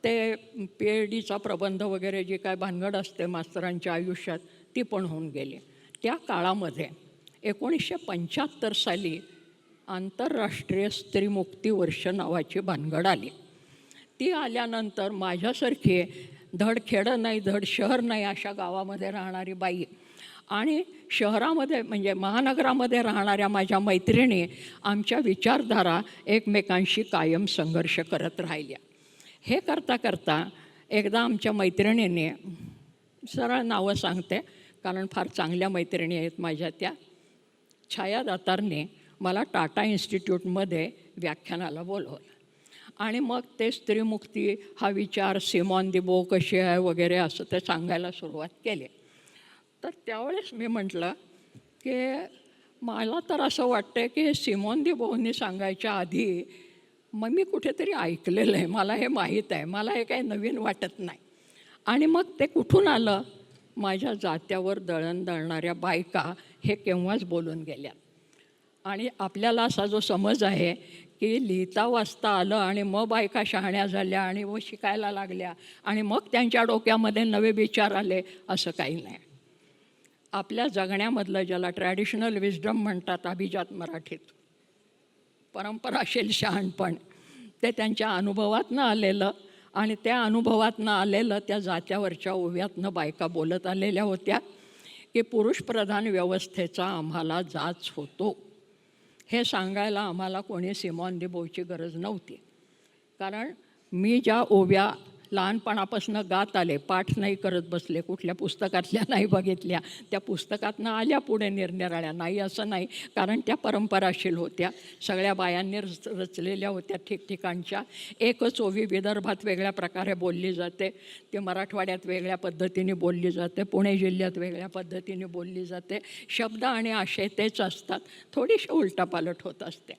ते PhDचा प्रबंध वगैरे जी काय भानगड असते मास्तरांच्या आयुष्यात ती पण होऊन गेली. त्या काळामध्ये 1975 साली आंतरराष्ट्रीय स्त्रीमुक्ती वर्ष नावाची भानगड आली. ती आल्यानंतर माझ्यासारखी धड खेडं नाही धड शहर नाही अशा गावामध्ये राहणारी बाई आणि शहरामध्ये म्हणजे महानगरामध्ये राहणाऱ्या माझ्या मैत्रिणी आमच्या विचारधारा एकमेकांशी कायम संघर्ष करत राहिल्या. हे करता करता एकदा आमच्या मैत्रिणीने, सरळ नावं सांगते कारण फार चांगल्या मैत्रिणी आहेत माझ्या, त्या छाया दातारने मला टाटा इन्स्टिट्यूटमध्ये व्याख्यानाला बोलवलं आणि मग ते स्त्रीमुक्ती हा विचार, सिमॉन दी बो कशी आहे वगैरे असं ते सांगायला सुरुवात केली. तर त्यावेळेस मी म्हटलं की मला तर असं वाटतं की हे सिमॉन दी बोनी सांगायच्या आधी मग मी कुठेतरी ऐकलेलं आहे, मला हे माहीत आहे, मला हे काही नवीन वाटत नाही. आणि मग ते कुठून आलं, माझ्या जात्यावर दळण दळणाऱ्या बायका हे केव्हाच बोलून गेल्या. आणि आपल्याला असा जो समज आहे की लिहिता वाचता आलं आणि मग बायका शहाण्या झाल्या आणि व शिकायला लागल्या आणि मग त्यांच्या डोक्यामध्ये नवे विचार आले, असं काही नाही. आपल्या जगण्यामधलं ज्याला ट्रॅडिशनल विजडम म्हणतात अभिजात मराठीत, परंपराशील शहाणपण, ते त्यांच्या अनुभवातनं आलेलं आणि त्या अनुभवातनं आलेलं त्या जात्यावरच्या ओव्यातनं बायका बोलत आलेल्या होत्या की पुरुषप्रधान व्यवस्थेचा आम्हाला जाच होतो. हे सांगायला आम्हाला कोणी सिमॉन दी बोची गरज नव्हती. कारण मी ज्या ओव्या लहानपणापासून गात आले, पाठ नाही करत बसले, कुठल्या पुस्तकातल्या नाही बघितल्या, त्या पुस्तकातनं आल्या पुढे निरनिराळ्या, नाही असं नाही, कारण त्या परंपराशील होत्या, सगळ्या बायांनी रचलेल्या होत्या ठिकठिकाणच्या. एकच ओवी विदर्भात वेगळ्या प्रकारे बोलली जाते, ती मराठवाड्यात वेगळ्या पद्धतीने बोलली जाते, पुणे जिल्ह्यात वेगळ्या पद्धतीने बोलली जाते. शब्द आणि आशय तेच असतात, थोडीशी उलटापालट होत असते.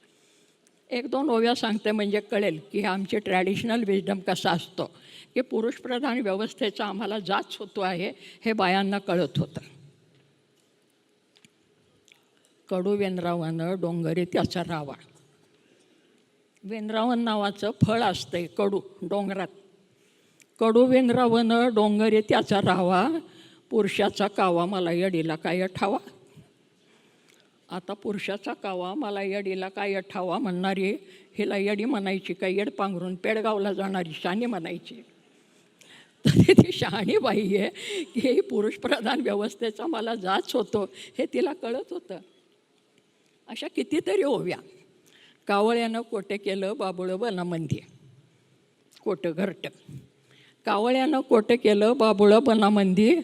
1-2 ओव्या सांगते म्हणजे कळेल की आमचे ट्रॅडिशनल विजडम कसा असतो की पुरुषप्रधान व्यवस्थेचा आम्हाला जाच होतो आहे हे बायांना कळत होतं. कडू वेनरावानं डोंगरी त्याचा रावा. वेनरावन नावाचं फळ असतंय कडू डोंगरात. कडू वेनरावनं डोंगरी त्याचा रावा, पुरुषाचा कावा मला यडीला काय ठावा. आता पुरुषाचा कावा मला यडीला काय ठावा म्हणणारी हिला यडी म्हणायची का येड पांघरून पेडगावला जाणारी शाणी म्हणायची. तरी ती शहाणी बाई आहे की ही पुरुषप्रधान व्यवस्थेचा मला जाच होतो हे तिला कळत होतं. अशा कितीतरी ओव्या. कावळ्यानं कोटे केलं बाबुळं बनामंदी, कोटं घरटं. कावळ्यानं कोटे केलं बाबुळं बनामंदी,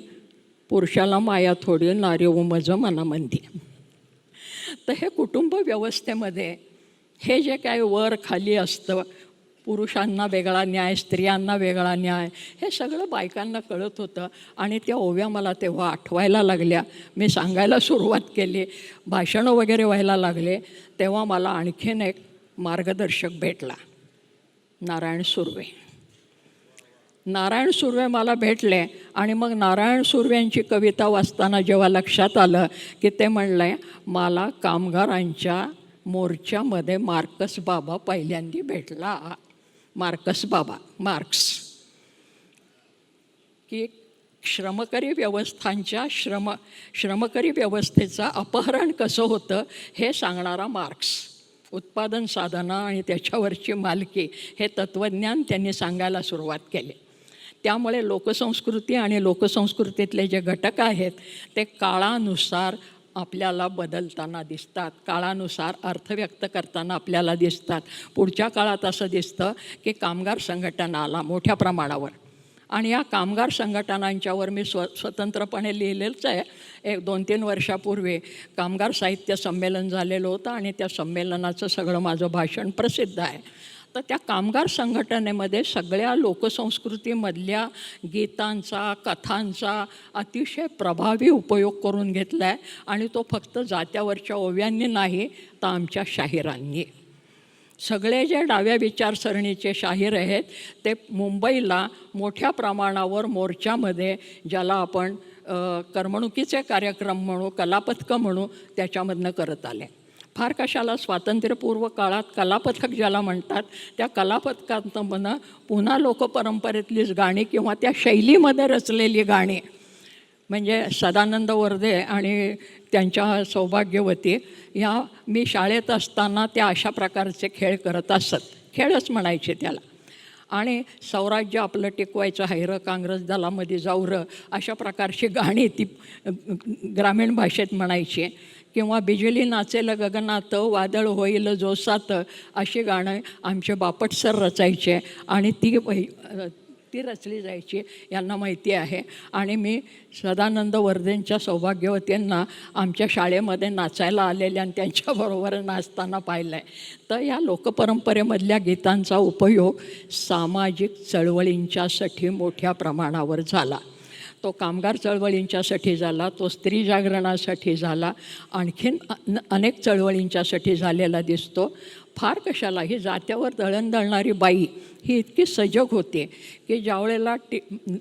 पुरुषाला माया थोडी नारी उमज मनामंदी. तर हे कुटुंब व्यवस्थेमध्ये हे जे काय वर खाली असतं, पुरुषांना वेगळा न्याय, स्त्रियांना वेगळा न्याय, हे सगळं बायकांना कळत होतं. आणि त्या ओव्या मला तेव्हा आठवायला लागल्या. मी सांगायला सुरुवात केली, भाषणं वगैरे व्हायला लागले, तेव्हा मला आणखीन एक मार्गदर्शक भेटला, नारायण सुर्वे. नारायण सुर्वे मला भेटले आणि मग नारायण सुर्व्यांची कविता वाचताना जेव्हा लक्षात आलं की ते म्हणले, मला कामगारांच्या मोर्चामध्ये मार्कस बाबा पहिल्यांदा भेटला. मार्कस बाबा, मार्क्स, की श्रमकरी व्यवस्थांच्या श्रमकरी व्यवस्थेचं अपहरण कसं होतं हे सांगणारा मार्क्स. उत्पादन साधना आणि त्याच्यावरची मालकी हे तत्त्वज्ञान त्यांनी सांगायला सुरुवात केली. त्यामुळे लोकसंस्कृती आणि लोकसंस्कृतीतले जे घटक आहेत ते काळानुसार आपल्याला बदलताना दिसतात, काळानुसार अर्थ व्यक्त करताना आपल्याला दिसतात. पुढच्या काळात असं दिसतं की कामगार संघटना आला मोठ्या प्रमाणावर, आणि या कामगार संघटनांच्यावर मी स्वतंत्रपणे लिहिलेलंच आहे. 2-3 वर्षापूर्वी कामगार साहित्य संमेलन झालेलं होतं आणि त्या संमेलनाचं सगळं माझं भाषण प्रसिद्ध आहे. तर त्या कामगार संघटनेमध्ये सगळ्या लोकसंस्कृतीमधल्या गीतांचा, कथांचा अतिशय प्रभावी उपयोग करून घेतला आहे. आणि तो फक्त जात्यावरच्या ओव्यांनी नाही, तर आमच्या शाहिरांनी. सगळे जे डाव्या विचारसरणीचे शाहीर आहेत ते मुंबईला मोठ्या प्रमाणावर मोर्चामध्ये, ज्याला आपण करमणुकीचे कार्यक्रम म्हणू, कलापथकं म्हणू, त्याच्यामधनं करत आले. फार कशाला स्वातंत्र्यपूर्व काळात कलापथक ज्याला म्हणतात, त्या कलापथकांतमधनं पुन्हा लोकपरंपरेतलीच गाणी किंवा त्या शैलीमध्ये रचलेली गाणी, म्हणजे सदानंद वर्दे आणि त्यांच्या सौभाग्यवती या मी शाळेत असताना त्या अशा प्रकारचे खेळ करत असत. खेळच म्हणायचे त्याला. आणि स्वराज्य आपलं टिकवायचं हैरं, काँग्रेस दलामध्ये जाऊरं, अशा प्रकारची गाणी ती ग्रामीण भाषेत म्हणायची. किंवा बिजली नाचेल गगनात, वादळ होईल जोसात, अशी गाणं आमचे बापट सर रचायचे आणि ती रचली जायची, यांना माहिती आहे. आणि मी सदानंद वर्देंच्या सौभाग्यवतींना आमच्या शाळेमध्ये नाचायला आलेल्या आणि त्यांच्याबरोबर नाचताना पाहिलं आहे. तर या लोकपरंपरेमधल्या गीतांचा उपयोग सामाजिक चळवळींच्यासाठी मोठ्या प्रमाणावर झाला. तो कामगार चळवळींच्यासाठी झाला, तो स्त्री जागरणासाठी झाला, आणखीन अनेक चळवळींच्यासाठी झालेला दिसतो. फार कशाला, ही जात्यावर दळण दळणारी बाई ही इतकी सजग होते की ज्यावेळेला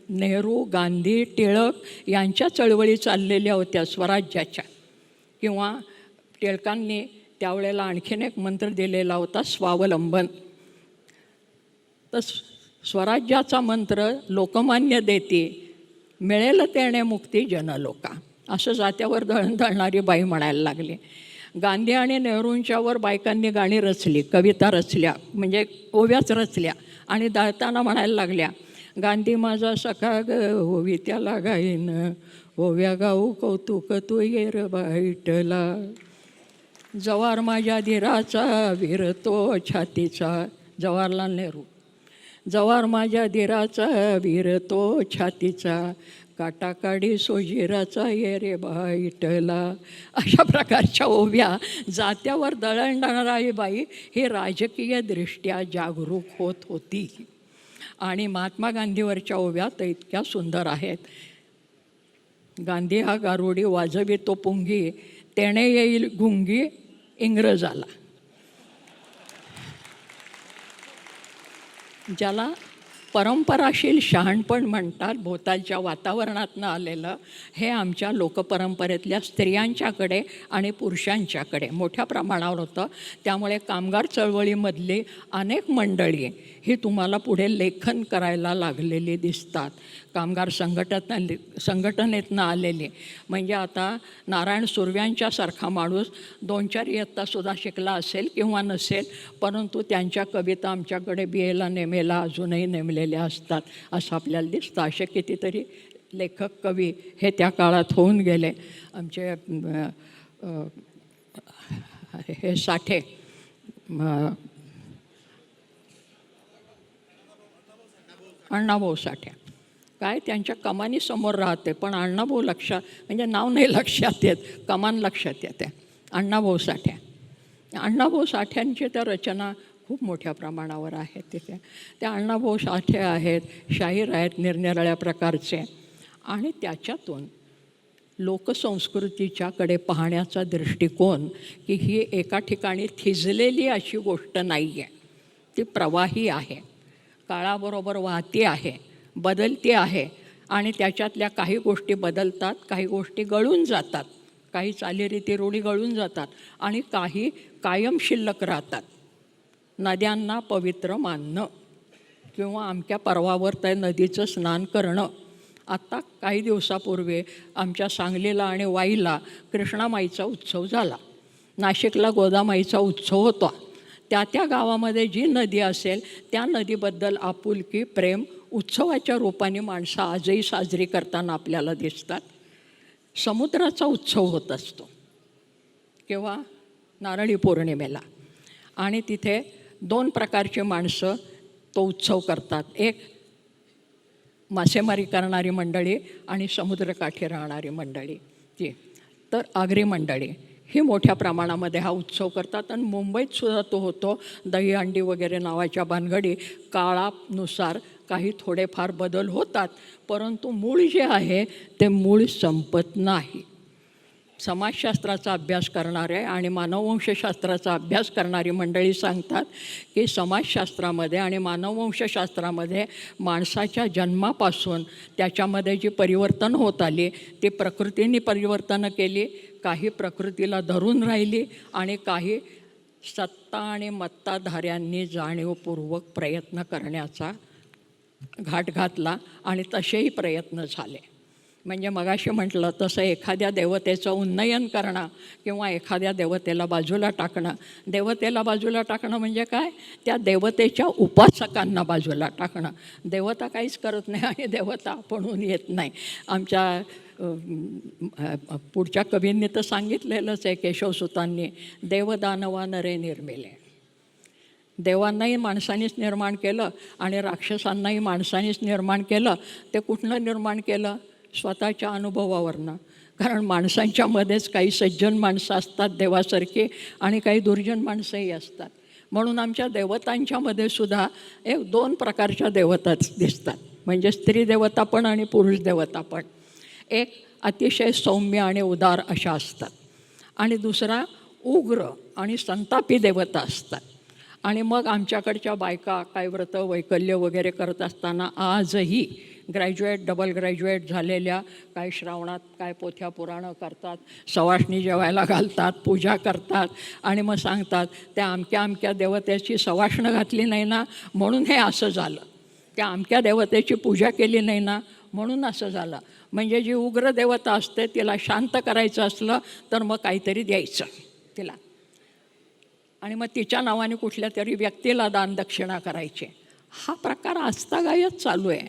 नेहरू, गांधी, टिळक यांच्या चळवळी चाललेल्या होत्या स्वराज्याच्या, किंवा टिळकांनी त्यावेळेला आणखीन एक मंत्र दिलेला होता, स्वावलंबन. तर स्वराज्याचा मंत्र लोकमान्य देते, मिळेल तेणे मुक्ती जनलोका, असं जात्यावर दळण दळणारी बाई म्हणायला लागली. गांधी आणि नेहरूंच्यावर बायकांनी गाणी रचली, कविता रचल्या, म्हणजे ओव्याच रचल्या आणि दळताना म्हणायला लागल्या, गांधी माझा सखा ग ओवी त्याला गाईन, ओव्या गाऊ कौतुक तू येर बाईटला, जवार माझ्या धीराचा वीर तो छातीचा, जवाहरलाल नेहरू, जवार माझ्या धीराचा वीर तो छातीचा, काटाकाडी सोजिराचा ये रे बाईटला. अशा प्रकारच्या ओव्या जात्यावर दळण दळणारी बाई ही राजकीय दृष्ट्या जागरूक होत होती. आणि महात्मा गांधीवरच्या ओव्या तर इतक्या सुंदर आहेत. गांधी हा गारुडी वाजवी तो पुंगी, तेणे येईल गुंगी इंग्रजाला. ज्याला परंपराशील शहाणपण म्हणतात, भोवतालच्या वातावरणातनं आलेलं, हे आमच्या लोकपरंपरेतल्या स्त्रियांच्याकडे आणि पुरुषांच्याकडे मोठ्या प्रमाणावर होतं. त्यामुळे कामगार चळवळीमधली अनेक मंडळी ही तुम्हाला पुढे लेखन करायला लागलेली दिसतात. कामगार संघटनेतनं आलेली, म्हणजे आता नारायण सुर्व्यांच्यासारखा माणूस 2-4 इयत्तासुद्धा शिकला असेल किंवा नसेल, परंतु त्यांच्या कविता आमच्याकडे BAला नेमेला अजूनही नेमलेल्या असतात असं आपल्याला दिसतं. असे कितीतरी लेखक कवी हे त्या काळात होऊन गेले. आमचे हे साठे, अण्णाभाऊ साठे, काय त्यांच्या कमानी समोर राहते, पण अण्णाभाऊ लक्षात, म्हणजे नाव नाही लक्षात येत, कमान लक्षात येते. अण्णाभाऊ साठे, अण्णाभाऊ साठ्यांची त्या रचना खूप मोठ्या प्रमाणावर आहेत तिथे. ते अण्णाभाऊ साठे आहेत, शाहीर आहेत निरनिराळ्या प्रकारचे. आणि त्याच्यातून लोकसंस्कृतीच्याकडे पाहण्याचा दृष्टिकोन की ही एका ठिकाणी थिजलेली अशी गोष्ट नाही आहे, ती प्रवाही आहे, काळाबरोबर वाहती आहे, बदलती आहे. आणि त्याच्यातल्या काही गोष्टी बदलतात, काही गोष्टी गळून जातात, काही चालीरीती रूढी गळून जातात आणि काही कायम शिल्लक राहतात. नद्यांना पवित्र मानणं किंवा अमक्या पर्वावर त्या नदीचं स्नान करणं. आत्ता काही दिवसापूर्वी आमच्या सांगलीला आणि वाईला कृष्णामाईचा उत्सव झाला, नाशिकला गोदामाईचा उत्सव होता. त्या गावामध्ये जी नदी असेल त्या नदीबद्दल आपुलकी, प्रेम उत्सवाच्या रूपाने माणसं आजही साजरी करताना आपल्याला दिसतात. समुद्राचा उत्सव होत असतो किंवा नारळी पौर्णिमेला, आणि तिथे 2 प्रकारची माणसं तो उत्सव करतात. एक मासेमारी करणारी मंडळी आणि समुद्रकाठी राहणारी मंडळी, ती तर आगरी मंडळी ही मोठ्या प्रमाणामध्ये हा उत्सव करतात. आणि मुंबईत सुद्धा तो होतो. दहीहंडी वगैरे नावाच्या भानगडी काळानुसार काही थोडेफार बदल होतात, परंतु मूळ जे आहे ते मूळ संपत नाही. समाजशास्त्राचा अभ्यास करणारे आणि मानववंशशास्त्राचा अभ्यास करणारी मंडळी सांगतात की समाजशास्त्रामध्ये आणि मानववंशशास्त्रामध्ये माणसाच्या जन्मापासून त्याच्यामध्ये जी परिवर्तन होत आली ती प्रकृतीने परिवर्तनं केली, काही प्रकृतीला धरून राहिली आणि काही सत्ता आणि मत्ताधाऱ्यांनी जाणीवपूर्वक प्रयत्न करण्याचा घाट घातला आणि तसेही प्रयत्न झाले. म्हणजे मगाशी म्हटलं तसं एखाद्या देवतेचं उन्नयन करणं किंवा एखाद्या देवतेला बाजूला टाकणं. देवतेला बाजूला टाकणं म्हणजे काय? त्या देवतेच्या उपासकांना बाजूला टाकणं. देवता काहीच करत नाही आणि देवता आपणहून येत नाही. आमच्या पुढच्या कवींनी तर सांगितलेलंच आहे, केशवसुतांनी, देवदानवा नरे निर्मिले. देवांनाही माणसानीच निर्माण केलं आणि राक्षसांनाही माणसानीच निर्माण केलं. ते कुठनं निर्माण केलं? स्वतःच्या अनुभवावरनं. कारण माणसांच्यामध्येच काही सज्जन माणसं असतात देवासारखी आणि काही दुर्जन माणसंही असतात. म्हणून आमच्या देवतांच्यामध्ये सुद्धा 2 प्रकारच्या देवताच दिसतात, म्हणजे स्त्री देवता पण आणि पुरुष देवता पण. एक अतिशय सौम्य आणि उदार अशा असतात आणि दुसरा उग्र आणि संतापी देवता असतात. आणि मग आमच्याकडच्या बायका काय व्रत वैकल्य वगैरे करत असताना आजही ग्रॅज्युएट, डबल ग्रॅज्युएट झालेल्या काय श्रावणात काय पोथ्या पुराणं करतात, सवाष्णी जेवायला घालतात, पूजा करतात आणि मग सांगतात त्या अमक्या देवतेची सवाष्ण घातली नाही ना म्हणून हे असं झालं, त्या अमक्या देवतेची पूजा केली नाही ना म्हणून असं झालं. म्हणजे जी उग्र देवता असते तिला शांत करायचं असलं तर मग काहीतरी द्यायचं तिला आणि मग तिच्या नावाने कुठल्या तरी व्यक्तीला दानदक्षिणा करायची. हा प्रकार आजतागायत चालू आहे.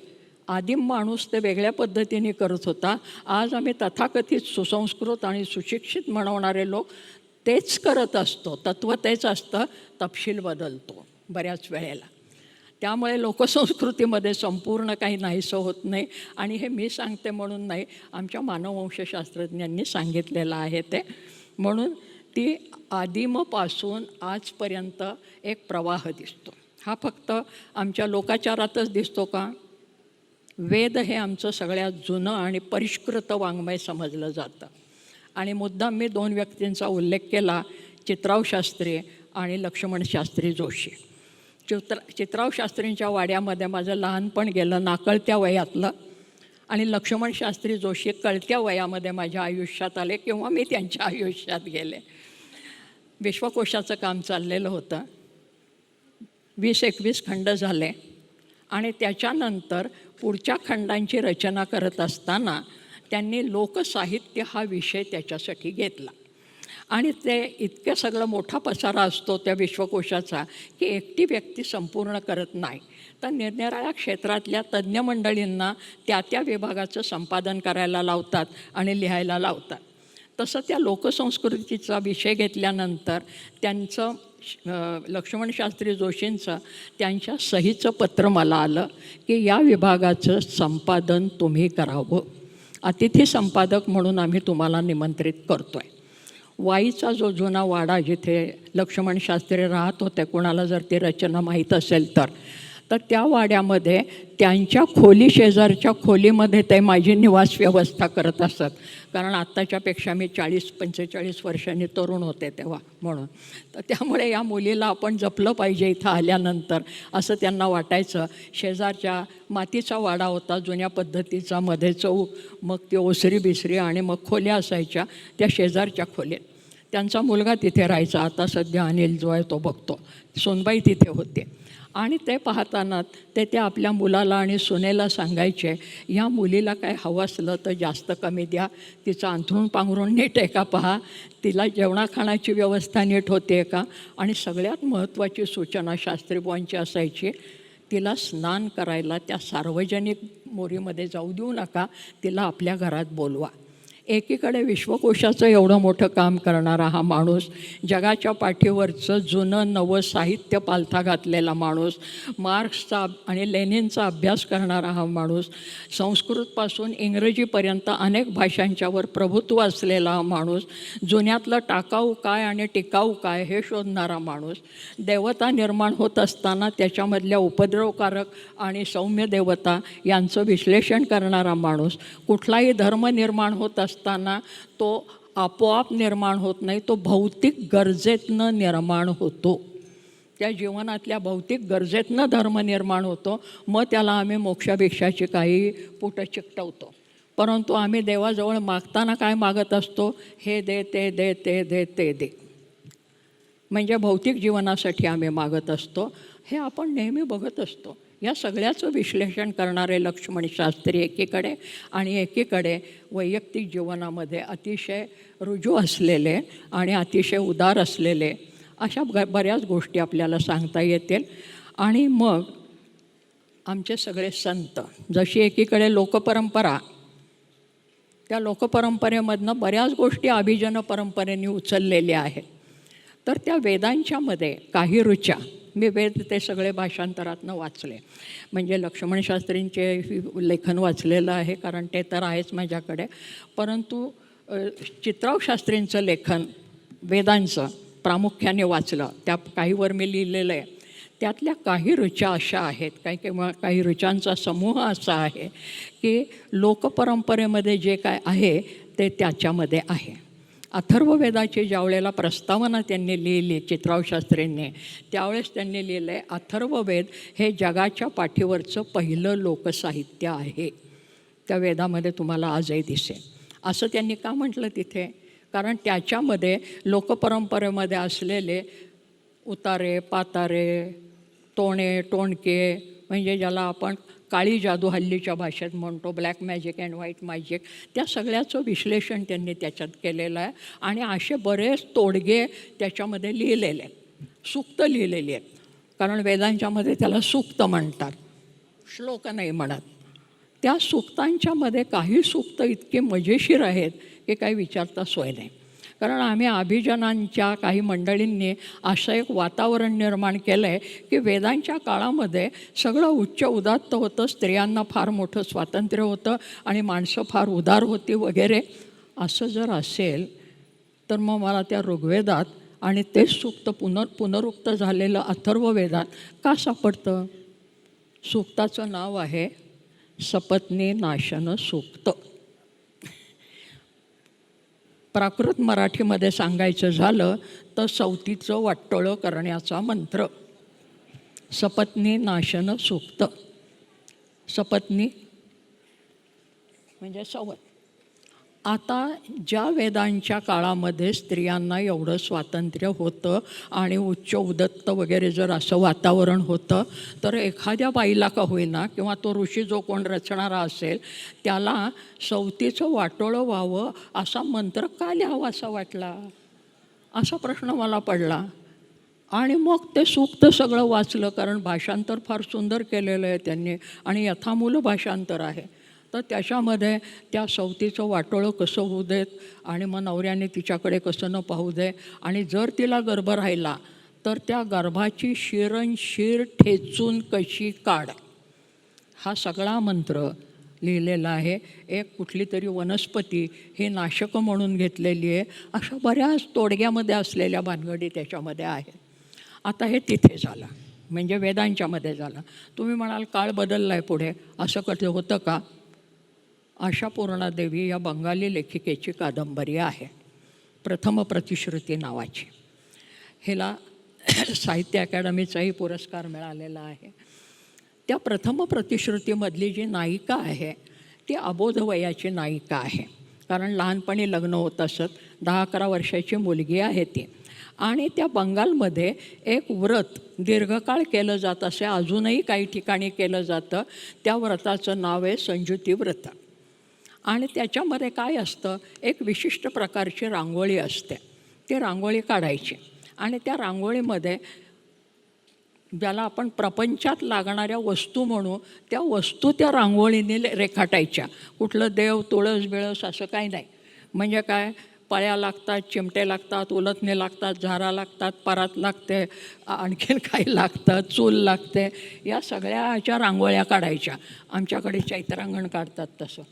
आदिम माणूस ते वेगळ्या पद्धतीने करत होता. आज आम्ही तथाकथित सुसंस्कृत आणि सुशिक्षित म्हणवणारे लोक तेच करत असतो. तत्त्व तेच असतं, तपशील बदलतो बऱ्याच वेळेला. त्यामुळे लोकसंस्कृतीमध्ये संपूर्ण काही नाहीसं होत नाही. आणि हे मी सांगते म्हणून नाही, आमच्या मानववंशशास्त्रज्ञांनी सांगितलेलं आहे ते. म्हणून ती आदिमपासून आजपर्यंत एक प्रवाह दिसतो. हा फक्त आमच्या लोकाचारातच दिसतो का? वेद हे आमचं सगळ्यात जुनं आणि परिष्कृत वाङ्मय समजलं जातं. आणि मुद्दाम मी 2 व्यक्तींचा उल्लेख केला, चित्राव शास्त्री आणि लक्ष्मण शास्त्री जोशी. चित्राव शास्त्रींच्या वाड्यामध्ये माझं लहानपण गेलं नाकळत्या वयातलं, आणि लक्ष्मण शास्त्री जोशी कळत्या वयामध्ये माझ्या आयुष्यात आले किंवा मी त्यांच्या आयुष्यात गेले. विश्वकोशाचं काम चाललेलं होतं, 20-21 खंड झाले आणि त्याच्यानंतर पुढच्या खंडांची रचना करत असताना त्यांनी लोकसाहित्य हा विषय त्याच्यासाठी घेतला. आणि ते इतकं सगळं मोठा पसारा असतो त्या विश्वकोशाचा की एकटी व्यक्ती संपूर्ण करत नाही, तर निरनिराळ्या क्षेत्रातल्या तज्ज्ञ मंडळींना त्या विभागाचं संपादन करायला लावतात आणि लिहायला लावतात. तसं त्या लोकसंस्कृतीचा विषय घेतल्यानंतर त्यांचं लक्ष्मण शास्त्री जोशींचं त्यांच्या सहीचं पत्र मला आलं की या विभागाचं संपादन तुम्ही करावं, अतिथी संपादक म्हणून आम्ही तुम्हाला निमंत्रित करतो आहे. वाईचा जो जुना वाडा जिथे लक्ष्मण शास्त्री राहत होते, कोणाला जर ती रचना माहीत असेल तर त्या वाड्यामध्ये त्यांच्या खोली शेजारच्या खोलीमध्ये ते माझी निवास व्यवस्था करत असत. कारण आत्ताच्यापेक्षा मी 40-45 वर्षांनी तरुण होते तेव्हा, म्हणून तर त्यामुळे या मुलीला आपण जपलं पाहिजे इथं आल्यानंतर असं त्यांना वाटायचं. शेजारच्या मातीचा वाडा होता जुन्या पद्धतीचा, मध्ये चौक, मग ती ओसरी बिसरी आणि मग खोल्या असायच्या त्या शेजारच्या खोलीत. त्यांचा मुलगा तिथे राहायचा, आता सध्या अनिल जो आहे तो बघतो. सोनबाई तिथे होते आणि ते पाहताना ते आपल्या मुलाला आणि सुनेला सांगायचे, ह्या मुलीला काय हवं असलं तर जास्त कमी द्या, तिचं अंथरूण पांघरून नीट आहे का पहा, तिला जेवणाखाण्याची व्यवस्था नीट होते का, आणि सगळ्यात महत्त्वाची सूचना शास्त्रीबुवांची असायची, तिला स्नान करायला त्या सार्वजनिक मोरीमध्ये जाऊ देऊ नका, तिला आपल्या घरात बोलवा. एकीकडे विश्वकोशाचं एवढं मोठं काम करणारा हा माणूस, जगाच्या पाठीवरचं जुनं नवं साहित्य पालथा घातलेला माणूस, मार्क्सचा आणि लेनिनचा अभ्यास करणारा हा माणूस, संस्कृतपासून इंग्रजीपर्यंत अनेक भाषांच्यावर प्रभुत्व असलेला हा माणूस, जुन्यातलं टाकाऊ काय आणि टिकाऊ काय हे शोधणारा माणूस, देवता निर्माण होत असताना त्याच्यामधल्या उपद्रवकारक आणि सौम्य देवता यांचं विश्लेषण करणारा माणूस, कुठलाही धर्म निर्माण होत असताना तो आपोआप निर्माण होत नाही, तो भौतिक गरजेतनं निर्माण होतो. त्या जीवनातल्या भौतिक गरजेतनं धर्म निर्माण होतो. मग त्याला आम्ही मोक्षाभिक्षाची काही पुटं चिकटवतो. परंतु आम्ही देवाजवळ मागताना काय मागत असतो, हे दे ते दे ते दे ते दे, म्हणजे भौतिक जीवनासाठी आम्ही मागत असतो. हे आपण नेहमी बघत असतो. या सगळ्याचं विश्लेषण करणारे लक्ष्मण शास्त्री एकीकडे, आणि एकीकडे वैयक्तिक जीवनामध्ये अतिशय रुजू असलेले आणि अतिशय उदार असलेले अशा बऱ्याच गोष्टी आपल्याला सांगता येतील. आणि मग आमचे सगळे संत, जशी एकीकडे लोकपरंपरा, त्या लोकपरंपरेमधनं बऱ्याच गोष्टी अभिजन परंपरेने उचललेल्या आहेत. तर त्या वेदांच्यामध्ये काही ऋचा, मी वेद ते सगळे भाषांतरातनं वाचले, म्हणजे लक्ष्मण शास्त्रींचे लेखन वाचलेलं आहे कारण ते तर आहेच माझ्याकडे, परंतु चित्राव शास्त्रींचं लेखन वेदांचं प्रामुख्याने वाचलं. त्या काहीवर मी लिहिलेलं आहे. त्यातल्या काही ऋचा अशा आहेत, काही ऋचांचा समूह असा आहे की लोकपरंपरेमध्ये जे काय आहे ते त्याच्यामध्ये आहे. अथर्ववेदाची ज्यावेळेला प्रस्तावना त्यांनी लिहिली चित्राव शास्त्रींनी, त्यावेळेस त्यांनी लिहिलं आहे, अथर्ववेद हे जगाच्या पाठीवरचं पहिलं लोकसाहित्य आहे. त्या वेदामध्ये तुम्हाला आजही दिसेल. असं त्यांनी का म्हटलं तिथे, कारण त्याच्यामध्ये लोकपरंपरेमध्ये असलेले उतारे पातारे, टोणे टोणके, म्हणजे ज्याला आपण काळी जादू हल्लीच्या भाषेत म्हणतो, black magic and white magic, त्या सगळ्याचं विश्लेषण त्यांनी त्याच्यात केलेलं आहे. आणि असे बरेच तोडगे त्याच्यामध्ये लिहिलेले आहेत, सूक्त लिहिलेली आहेत. कारण वेदांच्यामध्ये त्याला सूक्त म्हणतात, श्लोक नाही म्हणत. त्या सूक्तांच्यामध्ये काही सूक्त इतके मजेशीर आहेत की काही विचारता सोय नाही. कारण आम्ही अभिजनांच्या काही मंडळींनी असं एक वातावरण निर्माण केलं आहे की वेदांच्या काळामध्ये सगळं उच्च उदात्त होतं, स्त्रियांना फार मोठं स्वातंत्र्य होतं आणि माणसं फार उदार होती वगैरे. असं जर असेल तर मग मला त्या ऋग्वेदात आणि तेच सूक्त पुनरुक्त झालेलं अथर्ववेदात का सापडतं? सूक्ताचं नाव आहे सपत्नी नाशन सूक्त. प्राकृत मराठीमध्ये सांगायचं झालं तर सवतीचं वाटोळं करण्याचा मंत्र. सपत्नी नाशन सूक्त. सपत्नी म्हणजे सवत. आता ज्या वेदांच्या काळामध्ये स्त्रियांना एवढं स्वातंत्र्य होतं आणि उच्च उदत्त वगैरे जर असं वातावरण होतं, तर एखाद्या बाईला का होईना किंवा तो ऋषी जो कोण रचणारा असेल त्याला सवतीचं वाटोळं व्हावं असा मंत्र का लिहावा असा वाटला, असा प्रश्न मला पडला. आणि मग ते सूक्त सगळं वाचलं, कारण भाषांतर फार सुंदर केलेलं आहे त्यांनी आणि यथामूल भाषांतर आहे. तर त्याच्यामध्ये त्या सवतीचं वाटोळं कसं होऊ देत आणि मग नवऱ्याने तिच्याकडे कसं न पाहू दे, आणि जर तिला गर्भ राहिला तर त्या गर्भाची शिरणशीर ठेचून कशी काढ, हा सगळा मंत्र लिहिलेलं आहे, एक कुठली तरी वनस्पती ही नाशकं म्हणून घेतलेली आहे, अशा बऱ्याच तोडग्यामध्ये असलेल्या भानगडी त्याच्यामध्ये आहेत. आता हे तिथे झालं, म्हणजे वेदांच्यामध्ये झालं. तुम्ही म्हणाल काळ बदलला आहे पुढे, असं कधी होतं का? आशापूर्णादेवी या बंगाली लेखिकेची कादंबरी आहे, प्रथम प्रतिश्रुती नावाची. हिला साहित्य अकादमीचाही पुरस्कार मिळालेला आहे. त्या प्रथम प्रतिश्रुतीमधली जी नायिका आहे ती अबोध वयाची नायिका आहे, कारण लहानपणी लग्न होत असत. 10-11 वर्षाची मुलगी आहे ती. आणि त्या बंगालमध्ये एक व्रत दीर्घकाळ केलं जात असे, अजूनही काही ठिकाणी केलं जातं. त्या व्रताचं नाव आहे संजुती व्रत. आणि त्याच्यामध्ये काय असतं, एक विशिष्ट प्रकारची रांगोळी असते. ती रांगोळी काढायची आणि त्या रांगोळीमध्ये ज्याला आपण प्रपंचात लागणाऱ्या वस्तू म्हणू, त्या वस्तू त्या रांगोळीने रेखाटायच्या. कुठलं देव तुळस बिळस असं काही नाही. म्हणजे काय, पळ्या लागतात, चिमटे लागतात, उलथणे लागतात, झारा लागतात, परात लागते, आणखीन काही लागतं, चूल लागते. या सगळ्याच्या रांगोळ्या काढायच्या. आमच्याकडे चैत्रांगण काढतात तसं,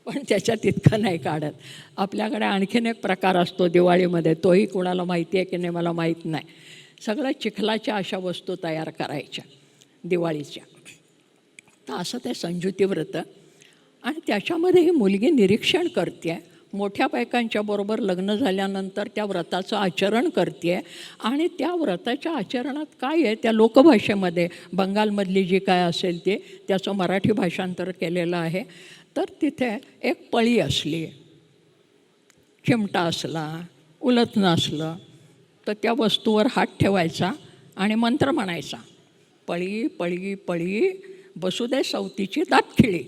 पण त्याच्यात इतकं नाही काढत. आपल्याकडे आणखीन एक प्रकार असतो दिवाळीमध्ये, तोही कोणाला माहिती आहे की नाही मला माहीत नाही. सगळं चिखलाच्या अशा वस्तू तयार करायच्या दिवाळीच्या. तर असं ते संजुती व्रत. आणि त्याच्यामध्ये ही मुलगी निरीक्षण करते आहे, मोठ्या बायकांच्या बरोबर लग्न झाल्यानंतर त्या व्रताचं आचरण करते आहे. आणि त्या व्रताच्या आचरणात काय आहे, त्या लोकभाषेमध्ये बंगालमधली जी काय असेल ते, त्याचं मराठी भाषांतर केलेलं आहे. तर तिथे एक पळी असली, चिमटा असला, उलथणं असलं, तर त्या वस्तूवर हात ठेवायचा आणि मंत्र म्हणायचा, पळी पळी पळी बसू दे सवतीची दातखिळी.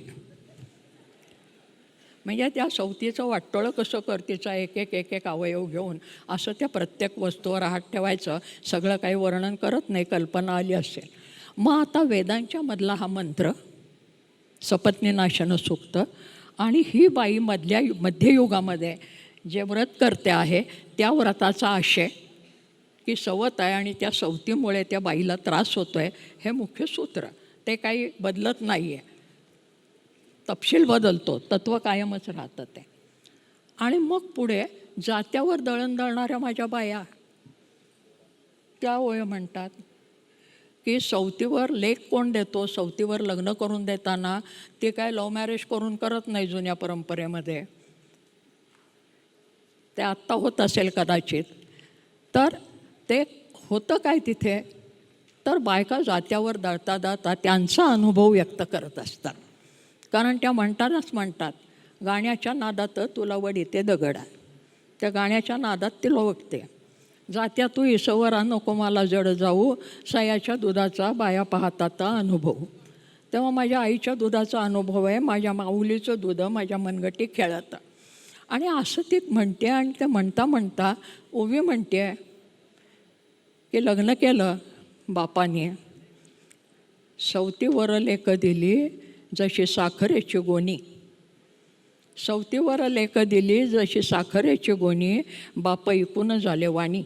म्हणजे त्या सवतीचं वाटोळं कसं करतीचा एक एक अवयव घेऊन असं त्या प्रत्येक वस्तूवर हात ठेवायचं. सगळं काही वर्णन करत नाही, कल्पना आली असेल. मग आता वेदांच्या मधला हा मंत्र सपत्नीनाशन सूक्त. आणि ही बाई मध्ययुगामध्ये जे व्रत करते आहे त्या व्रताचा आशय की सवत आहे आणि त्या सवतीमुळे त्या बाईला त्रास होतो आहे, हे मुख्य सूत्र. ते काही बदलत नाही आहे, तपशील बदलतो, तत्त्व कायमच राहतं ते. आणि मग पुढे जात्यावर दळण दळणाऱ्या माझ्या बाया त्या ओळ म्हणतात की सवतीवर लेख कोण देतो, सवतीवर लग्न करून देताना ते काय लव्ह मॅरेज करून करत नाही जुन्या परंपरेमध्ये. ते आत्ता होत असेल कदाचित. तर ते होतं काय तिथे, तर बायका जात्यावर दळता दळता त्यांचा अनुभव व्यक्त करत असतात. कारण त्या म्हणतात गाण्याच्या नादात तुला वडीते दगडा. त्या गाण्याच्या नादात ती लोकते. जात्या तू इसवरा नको मला जड जाऊ, सयाच्या दुधाचा बाया पाहताता अनुभव. तेव्हा माझ्या आईच्या दुधाचा अनुभव आहे, माझ्या माऊलीचं दूध माझ्या मनगटी खेळत. आणि असं ती म्हणते. आणि ते म्हणता म्हणता ओवी म्हणते की लग्न केलं बापाने, सवतीवर लेक दिली जशी साखरेची गोणी. सवतीवर लेक दिली जशी साखरेची गोणी, बाप ऐकून झाले वाणी.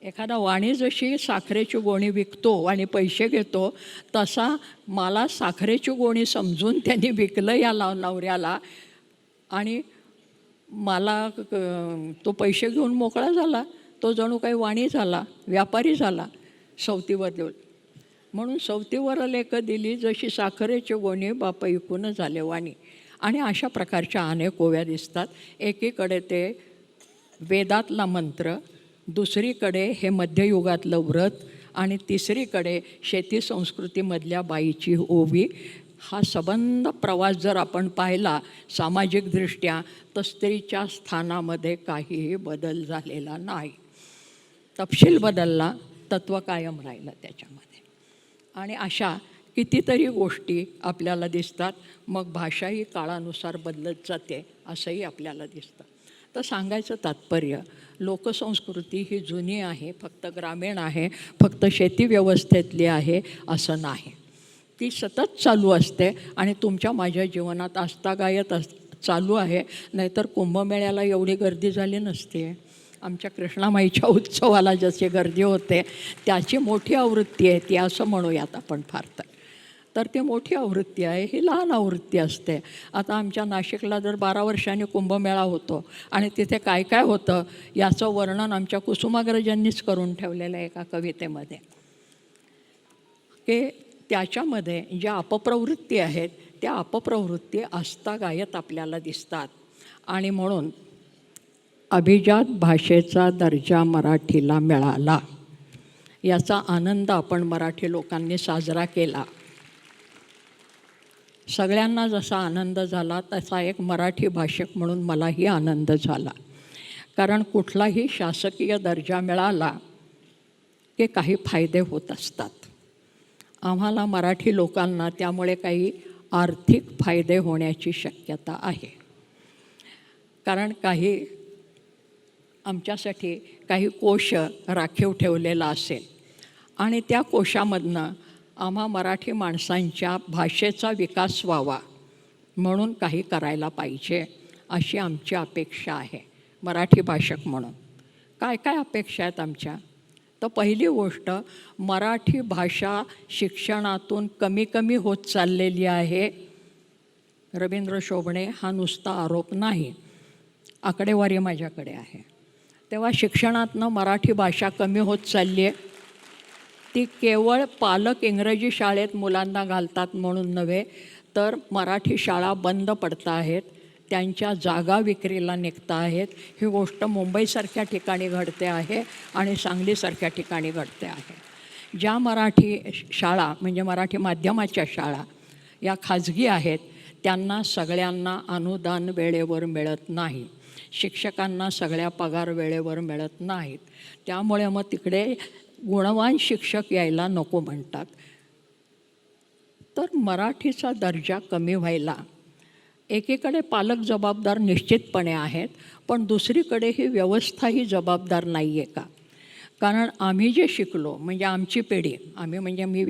एखादा वाणी जशी साखरेची गोणी विकतो आणि पैसे घेतो, तसा मला साखरेची गोणी समजून त्यांनी विकलं या नवऱ्याला. आणि मला तो पैसे घेऊन मोकळा झाला. तो जणू काही वाणी झाला, व्यापारी झाला सवतीवर देऊन. म्हणून सवतीवर लेक दिली जशी साखरेची गोणी, बाप ऐकून झाले वाणी. आणि अशा प्रकारच्या अनेक ओव्या दिसतात. एकीकडे ते वेदातला मंत्र, दुसरीकडे हे मध्ययुगातलं व्रत, आणि तिसरीकडे शेती संस्कृतीमधल्या बाईची ओवी. हा संबंध प्रवास जर आपण पाहिला सामाजिकदृष्ट्या, तर स्त्रीच्या स्थानामध्ये काहीही बदल झालेला नाही. तपशील बदलला, तत्त्व कायम राहिलं त्याच्यामध्ये. आणि अशा कितीतरी गोष्टी आपल्याला दिसतात. मग भाषाही काळानुसार बदलत जाते असंही आपल्याला दिसतं. तर सांगायचं तात्पर्य, लोकसंस्कृती ही जुनी आहे, फक्त ग्रामीण आहे, फक्त शेती व्यवस्थेतली आहे असं नाही. ती सतत चालू असते आणि तुमच्या माझ्या जीवनात आजतागायत चालू आहे. नाहीतर कुंभमेळ्याला एवढी गर्दी झाली नसते. आमच्या कृष्णामाईच्या उत्सवाला जशी गर्दी होते त्याची मोठी आवृत्ती आहे ती, असं म्हणूयात आपण फार तर. तर ती मोठी आवृत्ती आहे, ही लहान आवृत्ती असते. आता आमच्या नाशिकला जर 12 वर्षांनी कुंभमेळा होतो आणि तिथे काय काय होतं याचं वर्णन आमच्या कुसुमाग्रजांनीच करून ठेवलेलं आहे एका कवितेमध्ये, की त्याच्यामध्ये ज्या अपप्रवृत्ती आहेत त्या अपप्रवृत्ती आजतागायत आपल्याला दिसतात. आणि म्हणून अभिजात भाषेचा दर्जा मराठीला मिळाला, याचा आनंद आपण मराठी लोकांनी साजरा केला. सगळ्यांना जसा आनंद झाला तसा एक मराठी भाषक म्हणून मलाही आनंद झाला. कारण कुठलाही शासकीय दर्जा मिळाला की काही फायदे होत असतात. आम्हाला मराठी लोकांना त्यामुळे काही आर्थिक फायदे होण्याची शक्यता आहे. कारण काही आमच्यासाठी काही कोश राखीव ठेवलेला असेल आणि त्या कोशामधनं आम्हा मराठी माणसांच्या भाषेचा विकास व्हावा म्हणून काही करायला पाहिजे, अशी आमची अपेक्षा आहे मराठी भाषक म्हणून. काय काय अपेक्षा आहेत आमच्या? तर पहिली गोष्ट, मराठी भाषा शिक्षणातून कमी कमी होत चाललेली आहे. रवींद्र शोभणे हा नुसता आरोप नाही, आकडेवारी माझ्याकडे आहे. तेव्हा शिक्षणातनं मराठी भाषा कमी होत चालली आहे. ती केवळ पालक इंग्रजी शाळेत मुलांना घालतात म्हणून नव्हे, तर मराठी शाळा बंद पडत आहेत, त्यांच्या जागा विक्रीला निघता आहेत. ही गोष्ट मुंबईसारख्या ठिकाणी घडते आहे आणि सांगलीसारख्या ठिकाणी घडते आहे. ज्या मराठी शाळा म्हणजे मराठी माध्यमाच्या शाळा या खाजगी आहेत, त्यांना सगळ्यांना अनुदान वेळेवर मिळत नाही, शिक्षकांना सगळ्या पगार वेळेवर मिळत नाहीत. त्यामुळे मग तिकडे गुणवान शिक्षक यायला नको म्हणतात. तर मराठीचा दर्जा कमी व्हायला एकीकडे पालक जबाबदार निश्चितपणे आहेत, पण दुसरीकडे ही व्यवस्थाही जबाबदार नाही आहे का? कारण आम्ही जे शिकलो म्हणजे आमची पिढी, आम्ही म्हणजे मी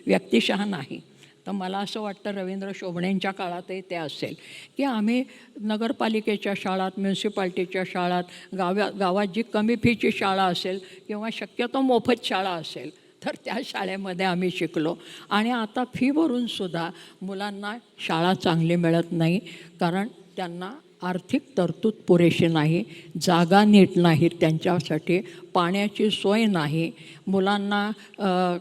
व्यक्तिशः नाही, तर मला असं वाटतं रवींद्र शोभणेंच्या काळातही ते असेल की आम्ही नगरपालिकेच्या शाळात, म्युन्सिपाल्टीच्या शाळात, गावात जी कमी फीची शाळा असेल किंवा शक्यतो मोफत शाळा असेल तर त्या शाळेमध्ये आम्ही शिकलो. आणि आता फी भरूनसुद्धा मुलांना शाळा चांगली मिळत नाही, कारण त्यांना आर्थिक तरतूद पुरेशी नाही, जागा नीट नाहीत त्यांच्यासाठी, पाण्याची सोय नाही, मुलांना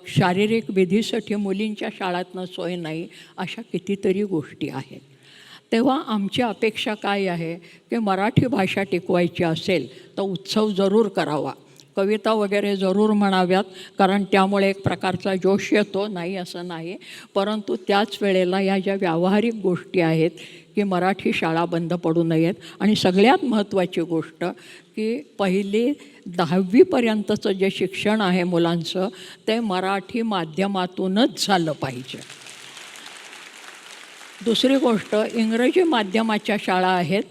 शारीरिक विधीसाठी मुलींच्या शाळातनं सोय नाही, अशा कितीतरी गोष्टी आहेत. तेव्हा आमची अपेक्षा काय आहे की मराठी भाषा टिकवायची असेल तर उत्सव जरूर करावा, कविता वगैरे जरूर म्हणाव्यात, कारण त्यामुळे एक प्रकारचा जोश येतो, नाही असं नाही. परंतु त्याच वेळेला या ज्या व्यावहारिक गोष्टी आहेत की मराठी शाळा बंद पडू नयेत, आणि सगळ्यात महत्त्वाची गोष्ट की पहिली 10वीपर्यंतचं जे शिक्षण आहे मुलांचं ते मराठी माध्यमातूनच झालं पाहिजे. दुसरी गोष्ट, इंग्रजी माध्यमाच्या शाळा आहेत,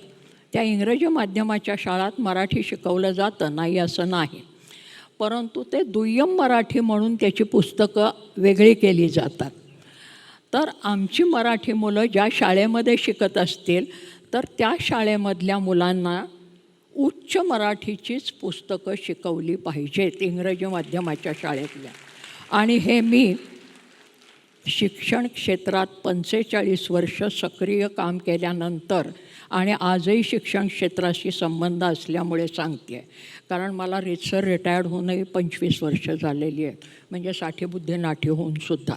त्या इंग्रजी माध्यमाच्या शाळात मराठी शिकवलं जातं, नाही असं नाही, परंतु ते दुय्यम मराठी म्हणून त्याची पुस्तकं वेगळी केली जातात. तर आमची मराठी मुलं ज्या शाळेमध्ये शिकत असतील तर त्या शाळेमधल्या मुलांना उच्च मराठीचीच पुस्तकं शिकवली पाहिजेत इंग्रजी माध्यमाच्या शाळेतल्या. आणि हे मी शिक्षण क्षेत्रात 45 वर्ष सक्रिय काम केल्यानंतर आणि आजही शिक्षण क्षेत्राशी संबंध असल्यामुळे सांगते आहे. कारण मला रीतसर रिटायर्ड होऊनही 25 वर्ष झालेली आहेत, म्हणजे साठीबुद्धी नाठी होऊनसुद्धा.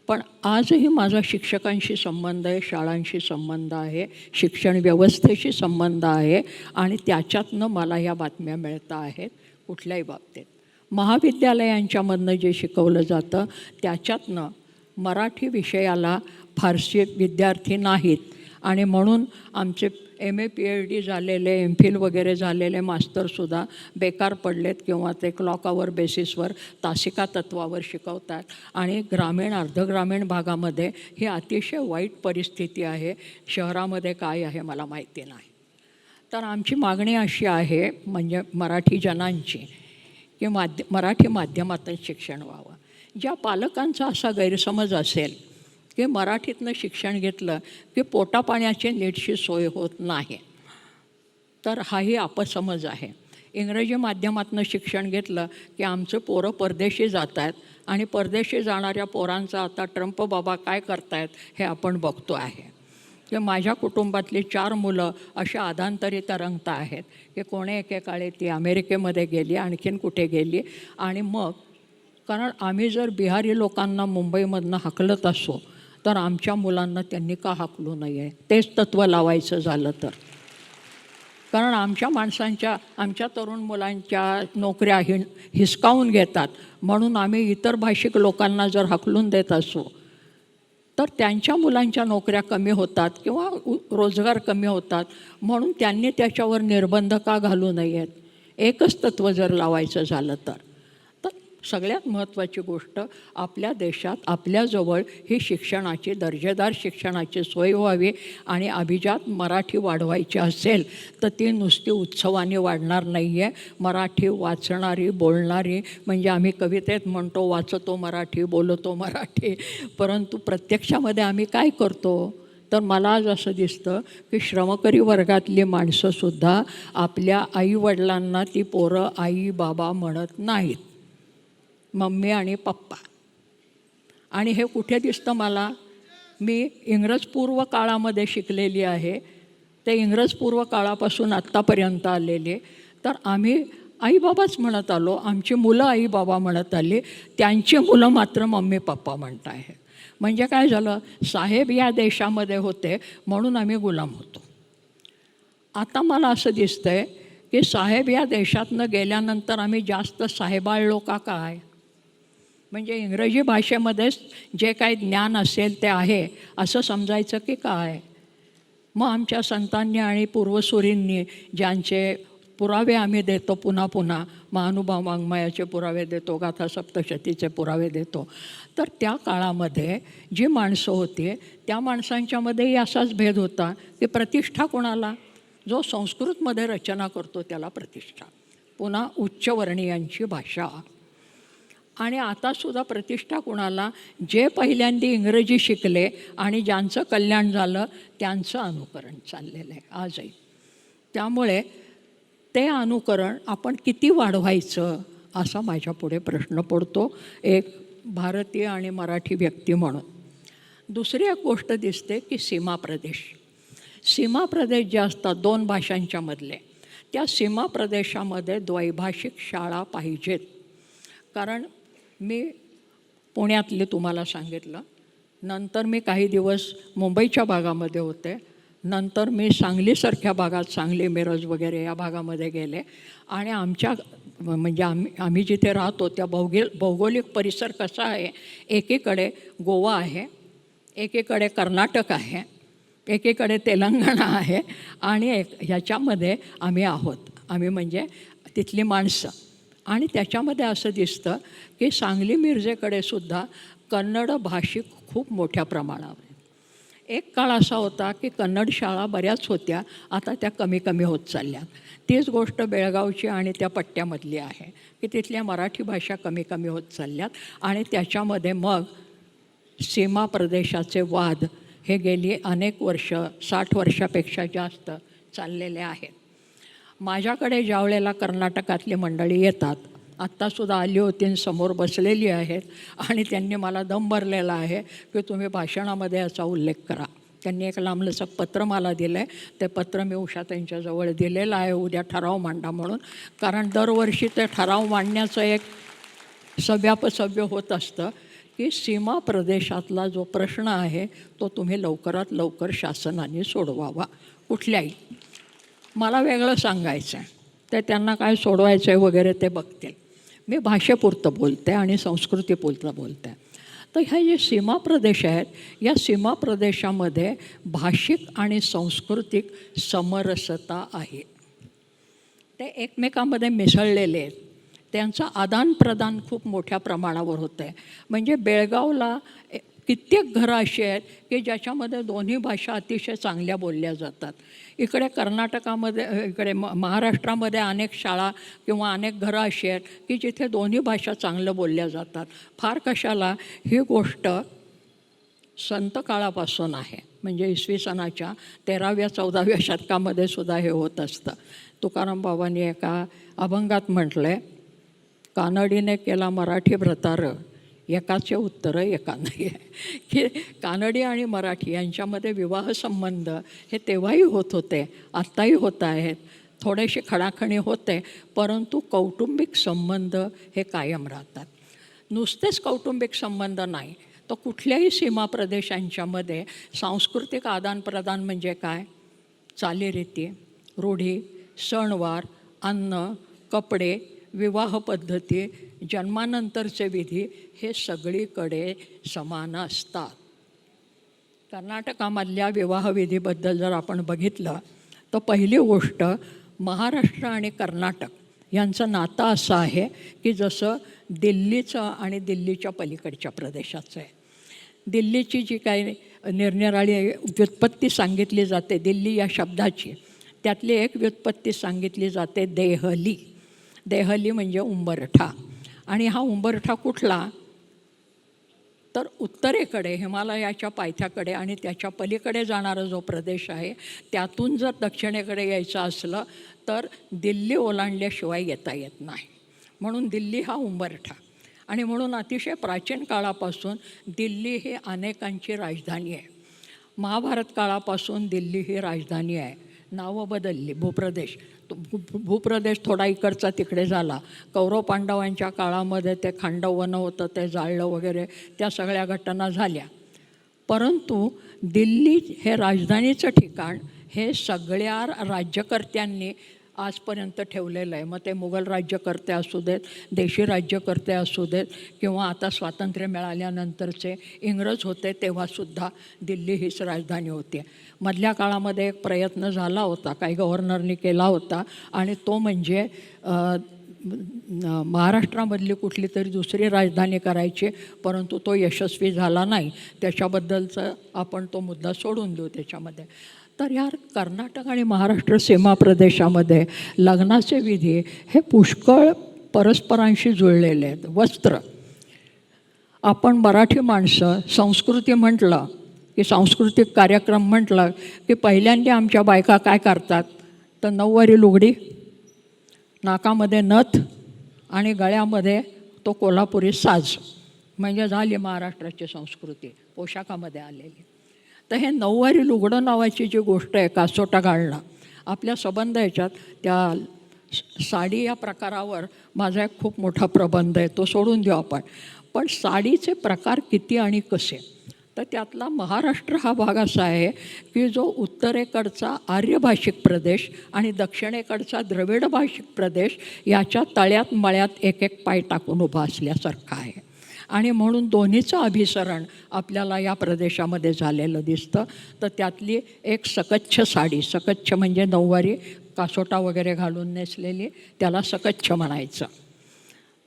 पण आजही माझा शिक्षकांशी संबंध आहे, शाळांशी संबंध आहे, शिक्षण व्यवस्थेशी संबंध आहे, आणि त्याच्यातनं मला ह्या बातम्या मिळता आहेत कुठल्याही बाबतीत. महाविद्यालयांच्यामधनं जे शिकवलं जातं त्याच्यातनं मराठी विषयाला फारसे विद्यार्थी नाहीत, आणि म्हणून आमचे MA PhD झालेले, MPhil वगैरे झालेले मास्तरसुद्धा बेकार पडलेत, किंवा ते क्लॉक आवर बेसिसवर तासिका तत्वावर शिकवतात. आणि ग्रामीण अर्धग्रामीण भागामध्ये ही अतिशय वाईट परिस्थिती आहे. शहरामध्ये काय आहे मला माहिती नाही. तर आमची मागणी अशी आहे म्हणजे मराठी जनांची की मराठी माध्यमातून शिक्षण व्हावं. ज्या पालकांचा असा गैरसमज असेल की मराठीतनं शिक्षण घेतलं की पोटापाण्याची नीटशी सोय होत नाही, तर हाही अपसमज आहे. इंग्रजी माध्यमातून शिक्षण घेतलं की आमचं पोरं परदेशी जात आहेत आणि परदेशी जाणाऱ्या पोरांचा आता ट्रम्प बाबा काय करतायत हे आपण बघतो आहे. की माझ्या कुटुंबातली 4 मुलं अशा आदांतरी तरंगत आहेत की कोणे एकेकाळी ती अमेरिकेमध्ये गेली, आणखीन कुठे गेली. आणि मग कारण आम्ही जर बिहारी लोकांना मुंबईमधनं हाकलत असो तर आमच्या मुलांना त्यांनी का हाकलू नये, तेच तत्त्व लावायचं झालं तर. कारण आमच्या माणसांच्या, आमच्या तरुण मुलांच्या नोकऱ्या हिसकावून घेतात म्हणून आम्ही इतर भाषिक लोकांना जर हाकलून देत असो तर त्यांच्या मुलांच्या नोकऱ्या कमी होतात किंवा रोजगार कमी होतात. म्हणून त्यांनी त्याच्यावर निर्बंध का घालू नयेत, एकच तत्त्व जर लावायचं झालं तर. सगळ्यात महत्त्वाची गोष्ट आपल्या देशात आपल्याजवळ ही शिक्षणाची, दर्जेदार शिक्षणाची सोय व्हावी. आणि अभिजात मराठी वाढवायची असेल तर ती नुसती उत्सवाने वाढणार नाही आहे. मराठी वाचणारी, बोलणारी, म्हणजे आम्ही कवितेत म्हणतो वाचतो मराठी, बोलतो मराठी, परंतु प्रत्यक्षामध्ये आम्ही काय करतो तर मला आज असं दिसतं की श्रमकरी वर्गातली माणसंसुद्धा आपल्या आईवडिलांना ती पोरं आई बाबा म्हणत नाहीत, मम्मी आणि पप्पा. आणि हे कुठे दिसतं मला, मी इंग्रजपूर्व काळामध्ये शिकलेली आहे, ते इंग्रजपूर्व काळापासून आत्तापर्यंत आलेले. तर आम्ही आईबाबाच म्हणत आलो, आमची मुलं आईबाबा म्हणत आली, त्यांची मुलं मात्र मम्मी पप्पा म्हणत आहेत. म्हणजे काय झालं, साहेब या देशामध्ये होते म्हणून आम्ही गुलाम होतो. आता मला असं दिसतंय की साहेब या देशातनं गेल्यानंतर आम्ही जास्त साहेबाळलो का काय, म्हणजे इंग्रजी भाषेमध्येच जे काही ज्ञान असेल ते आहे असं समजायचं की काय. मग आमच्या संतांनी आणि पूर्वसुरींनी ज्यांचे पुरावे आम्ही देतो पुन्हा पुन्हा, महानुभाव वाङ्मयाचे पुरावे देतो, गाथा सप्तशतीचे पुरावे देतो, तर त्या काळामध्ये जी माणसं होती त्या माणसांच्यामध्येही असाच भेद होता की प्रतिष्ठा कोणाला, जो संस्कृतमध्ये रचना करतो त्याला प्रतिष्ठा, पुन्हा उच्चवर्णीयांची भाषा. आणि आतासुद्धा प्रतिष्ठा कुणाला, जे पहिल्यांदा इंग्रजी शिकले आणि ज्यांचं कल्याण झालं त्यांचं अनुकरण चाललेलं आहे आजही. त्यामुळे ते अनुकरण आपण किती वाढवायचं असा माझ्यापुढे प्रश्न पडतो एक भारतीय आणि मराठी व्यक्ती म्हणून. दुसरी एक गोष्ट दिसते की सीमा प्रदेश जे असतात 2 भाषांच्या मधले, त्या सीमा प्रदेशामध्ये द्वैभाषिक शाळा पाहिजेत. कारण मी पुण्यातले तुम्हाला सांगितलं, नंतर मी काही दिवस मुंबईच्या भागामध्ये होते, नंतर मी सांगलीसारख्या भागात, सांगली मिरज वगैरे या भागामध्ये गेले. आणि आमच्या म्हणजे आम्ही जिथे राहतो त्या भौगोलिक परिसर कसा आहे, एकीकडे गोवा आहे, एकीकडे कर्नाटक आहे, एकीकडे तेलंगणा आहे आणि ह्याच्यामध्ये आम्ही आहोत, आम्ही म्हणजे तिथली माणसं. आणि त्याच्यामध्ये असं दिसतं की सांगली मिरजेकडे सुद्धा कन्नड भाषिक खूप मोठ्या प्रमाणावर. एक काळ असा होता की कन्नड शाळा बऱ्याच होत्या, आता त्या कमी कमी होत चालल्या. तीच गोष्ट बेळगावची आणि त्या पट्ट्यामधली आहे की तिथल्या मराठी भाषा कमी कमी होत चालल्यात. आणि त्याच्यामध्ये मग सीमा प्रदेशाचे वाद हे गेली अनेक वर्ष, 60 वर्षापेक्षा जास्त चाललेले आहेत. माझ्याकडे ज्या वेळेला कर्नाटकातली मंडळी येतात, आत्तासुद्धा आली होती आणि समोर बसलेली आहेत, आणि त्यांनी मला दम भरलेला आहे की तुम्ही भाषणामध्ये याचा उल्लेख करा. त्यांनी एक लांबलचक पत्र मला दिलं आहे, ते पत्र मी उषा त्यांच्याजवळ दिलेलं आहे, उद्या ठराव मांडा म्हणून. कारण दरवर्षी ते ठराव मांडण्याचं एक सव्यापसव्य होत असतं की सीमा प्रदेशातला जो प्रश्न आहे तो तुम्ही लवकरात लवकर शासनाने सोडवावा. कुठल्याही, मला वेगळं सांगायचं आहे, ते त्यांना काय सोडवायचं आहे वगैरे ते बघतील. मी भाषेपुरतं बोलते आणि संस्कृतीपुरतं बोलते. तर ह्या जे सीमा प्रदेश आहेत, या सीमा प्रदेशामध्ये भाषिक आणि सांस्कृतिक समरसता आहे, ते एकमेकांमध्ये मिसळलेले आहेत. त्यांचं आदानप्रदान खूप मोठ्या प्रमाणावर होतं आहे. म्हणजे बेळगावला कित्येक घरं अशी आहेत की ज्याच्यामध्ये दोन्ही भाषा अतिशय चांगल्या बोलल्या जातात. इकडे कर्नाटकामध्ये, इकडे महाराष्ट्रामध्ये अनेक शाळा किंवा अनेक घरं अशी आहेत की जिथे दोन्ही भाषा चांगलं बोलल्या जातात. फार कशाला, ही गोष्ट संत काळापासून आहे. म्हणजे इसवी सनाच्या 13व्या-14व्या शतकामध्ये सुद्धा हे होत असतं. तुकाराम बाबांनी एका अभंगात म्हटलं आहे, कानडीने केला मराठी व्रतार, एकाचे उत्तर एका नाही आहे. की कानडी आणि मराठी यांच्यामध्ये विवाहसंबंध हे तेव्हाही होत होते, आत्ताही होत आहेत. थोडेसे खणाखणी होते, परंतु कौटुंबिक संबंध हे कायम राहतात. नुसतेच कौटुंबिक संबंध नाही, तर कुठल्याही सीमा प्रदेशांच्यामध्ये सांस्कृतिक आदानप्रदान म्हणजे काय? चालीरीती, रूढी, सणवार, अन्न, कपडे, विवाह पद्धती, जन्मानंतरचे विधी हे सगळीकडे समान असतात. कर्नाटकामधल्या विवाहविधीबद्दल जर आपण बघितलं तर पहिली गोष्ट, महाराष्ट्र आणि कर्नाटक यांचं नातं असं आहे की जसं दिल्लीचं आणि दिल्लीच्या पलीकडच्या प्रदेशाचं आहे. दिल्लीची जी काही निरनिराळी व्युत्पत्ती सांगितली जाते दिल्ली या शब्दाची, त्यातली एक व्युत्पत्ती सांगितली जाते देहली. देहली म्हणजे उंबरठा. आणि हा उंबरठा कुठला? तर उत्तरेकडे हिमालयाच्या पायथ्याकडे आणि त्याच्या पलीकडे जाणारा जो प्रदेश आहे त्यातून जर दक्षिणेकडे यायचं असलं तर दिल्ली ओलांडल्याशिवाय येता येत नाही. म्हणून दिल्ली हा उंबरठा. आणि म्हणून अतिशय प्राचीन काळापासून दिल्ली ही अनेकांची राजधानी आहे. महाभारत काळापासून दिल्ली ही राजधानी आहे. नावं बदलली, भूप्रदेश थोडा इकडचा तिकडे झाला. कौरव पांडवांच्या काळामध्ये ते खांडवन होतं, ते जाळलं वगैरे, त्या सगळ्या घटना झाल्या. परंतु दिल्ली हे राजधानीचं ठिकाण हे सगळ्या राज्यकर्त्यांनी आजपर्यंत ठेवलेलं आहे. मग ते मुघल राज्यकर्ते असू देत, देशी राज्यकर्ते असू देत, किंवा आता स्वातंत्र्य मिळाल्यानंतरचे इंग्रज होते तेव्हासुद्धा दिल्ली हीच राजधानी होती. मधल्या काळामध्ये एक प्रयत्न झाला होता, काही गव्हर्नरनी केला होता, आणि तो म्हणजे महाराष्ट्रामधली कुठली तरी दुसरी राजधानी करायची, परंतु तो यशस्वी झाला नाही. त्याच्याबद्दलचं आपण तो मुद्दा सोडून देऊ त्याच्यामध्ये. तर या कर्नाटक आणि महाराष्ट्र सीमा प्रदेशामध्ये लग्नाचे विधी हे पुष्कळ परस्परांशी जुळलेले आहेत. वस्त्र, आपण मराठी माणसं संस्कृती म्हटलं की सांस्कृतिक कार्यक्रम म्हटलं की पहिल्यांदा आमच्या बायका काय करतात तर नऊवारी लुगडी, नाकामध्ये नथ आणि गळ्यामध्ये तो कोल्हापुरी साज, म्हणजे झाली महाराष्ट्राची संस्कृती पोशाखामध्ये आलेली. तर हे नऊवारी लुगडं नावाची जी गोष्ट आहे, कासोटा घालणं, आपल्या संबंध ह्याच्यात त्या साडी या प्रकारावर माझा एक खूप मोठा प्रबंध आहे, तो सोडून देऊ आपण. पण साडीचे प्रकार किती आणि कसे, तर त्यातला महाराष्ट्र हा भाग असा आहे की जो उत्तरेकडचा आर्यभाषिक प्रदेश आणि दक्षिणेकडचा द्रविड भाषिक प्रदेश याच्या तळ्यात मळ्यात एक एक पाय टाकून उभा असल्यासारखा आहे. आणि म्हणून दोन्हीचं अभिसरण आपल्याला या प्रदेशामध्ये झालेलं दिसतं. तर त्यातली एक सकच्छ साडी, सकच्छ म्हणजे नऊवारी कासोटा वगैरे घालून नेसलेली, त्याला सकच्छ म्हणायचं.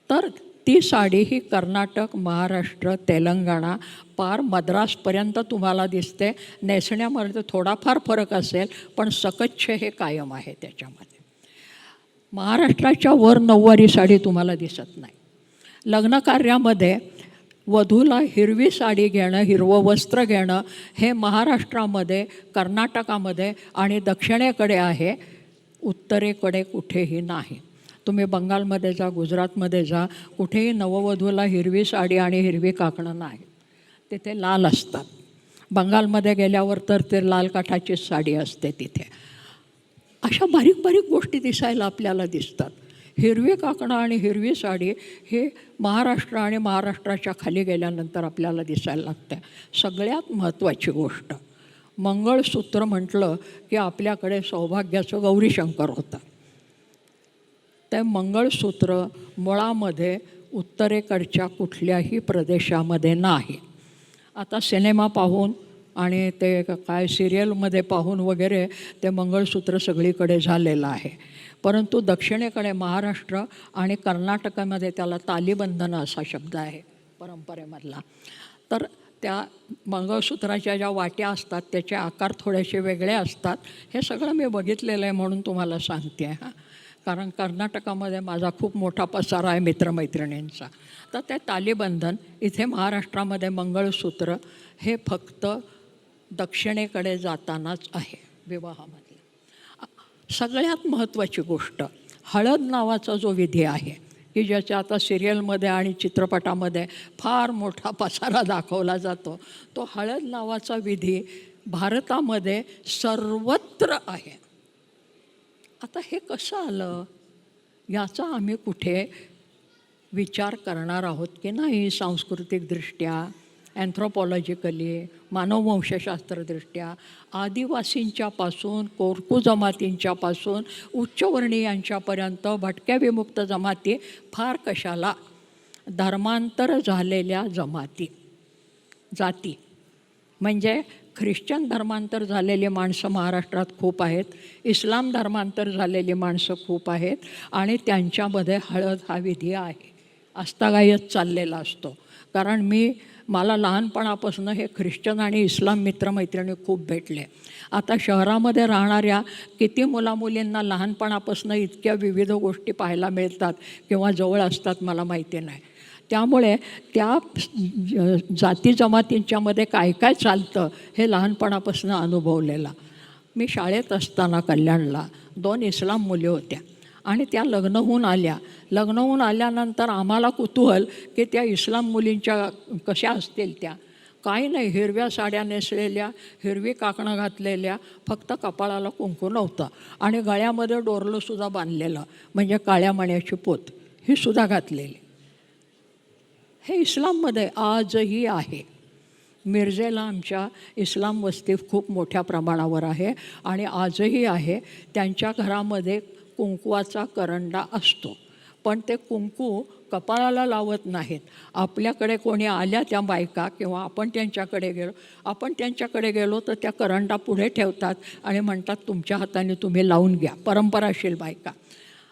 तर ती साडी ही कर्नाटक, महाराष्ट्र, तेलंगणा, पार मद्रासपर्यंत तुम्हाला दिसते. नेसण्यामध्ये थोडाफार फरक असेल, पण सकच्छ हे कायम आहे त्याच्यामध्ये. महाराष्ट्राच्या वर नऊवारी साडी तुम्हाला दिसत नाही. लग्नकार्यामध्ये वधूला हिरवी साडी घेणं, हिरवं वस्त्र घेणं हे महाराष्ट्रामध्ये, कर्नाटकामध्ये आणि दक्षिणेकडे आहे, उत्तरेकडे कुठेही नाही. तुम्ही बंगालमध्ये जा, गुजरातमध्ये जा, कुठेही नववधूला हिरवी साडी आणि हिरवी काकणं नाही, तिथे लाल असतात. बंगालमध्ये गेल्यावर तर ते लाल काठाचीच साडी असते तिथे. अशा बारीक बारीक गोष्टी दिसायला आपल्याला दिसतात. हिरवी काकणं आणि हिरवी साडी हे महाराष्ट्र आणि महाराष्ट्राच्या खाली गेल्यानंतर आपल्याला दिसायला लागतं. सगळ्यात महत्त्वाची गोष्ट, मंगळसूत्र म्हटलं की आपल्याकडे सौभाग्याचं गौरीशंकर होतं. ते मंगळसूत्र मुळामध्ये उत्तरेकडच्या कुठल्याही प्रदेशामध्ये नाही. आता सिनेमा पाहून आणि ते काय सिरियलमध्ये पाहून वगैरे ते मंगळसूत्र सगळीकडे झालेलं आहे. परंतु दक्षिणेकडे महाराष्ट्र आणि कर्नाटकामध्ये त्याला तालीबंधन असा शब्द आहे परंपरेमधला. तर त्या मंगळसूत्राच्या ज्या वाट्या असतात त्याचे आकार थोडेसे वेगळे असतात. हे सगळं मी बघितलेलं आहे म्हणून तुम्हाला सांगते आहे हां. कारण कर्नाटकामध्ये माझा खूप मोठा पसारा आहे मित्रमैत्रिणींचा. तर ते तालीबंधन, इथे महाराष्ट्रामध्ये मंगळसूत्र हे फक्त दक्षिणेकडे जातानाच आहे विवाहामध्ये. सगळ्यात महत्त्वाची गोष्ट, हळद नावाचा जो विधी आहे की ज्याच्या आता सिरियलमध्ये आणि चित्रपटामध्ये फार मोठा पसारा दाखवला जातो, तो हळद नावाचा विधी भारतामध्ये सर्वत्र आहे. आता हे कसं आलं याचा आम्ही कुठे विचार करणार आहोत की नाही? सांस्कृतिकदृष्ट्या, अँथ्रोपॉलॉजिकली, मानववंशशास्त्रदृष्ट्या आदिवासींच्यापासून, कोरकू जमातींच्यापासून उच्चवर्णीयांच्यापर्यंत भटक्या विमुक्त जमाती फार कशाला, धर्मांतर झालेल्या जाती म्हणजे ख्रिश्चन धर्मांतर झालेली माणसं महाराष्ट्रात खूप आहेत, इस्लाम धर्मांतर झालेली माणसं खूप आहेत आणि त्यांच्यामध्ये हळद हा विधी आहे, आजतागायत चाललेला असतो. कारण मला लहानपणापासून हे ख्रिश्चन आणि इस्लाम मित्रमैत्रिणी खूप भेटले. आता शहरामध्ये राहणाऱ्या किती मुलामुलींना लहानपणापासून इतक्या विविध गोष्टी पाहायला मिळतात किंवा जवळ असतात मला माहिती नाही. त्यामुळे त्या जाती जमातींच्यामध्ये काय काय चालतं हे लहानपणापासून अनुभवलेला. मी शाळेत असताना कल्याणला 2 इस्लाम मुली होत्या आणि त्या लग्न होऊन आल्यानंतर आम्हाला कुतूहल की त्या इस्लाम मुलींच्या कशा असतील त्या. काही नाही, हिरव्या साड्या नेसलेल्या, हिरवी काकणं घातलेल्या, फक्त कपाळाला कुंकू नव्हतं आणि गळ्यामध्ये डोरलंसुद्धा बांधलेलं, म्हणजे काळ्या मण्याची पोत ही सुद्धा घातलेली. हे इस्लाममध्ये आजही आहे. मिरजेला आमच्या इस्लाम वस्ती खूप मोठ्या प्रमाणावर आहे आणि आजही आहे. त्यांच्या घरामध्ये कुंकवाचा करंडा असतो, पण ते कुंकू कपाळाला लावत नाहीत. आपल्याकडे कोणी आल्या त्या बायका किंवा आपण त्यांच्याकडे गेलो तर त्या करंडा पुढे ठेवतात आणि म्हणतात तुमच्या हाताने तुम्ही लावून घ्या, परंपराशील बायका.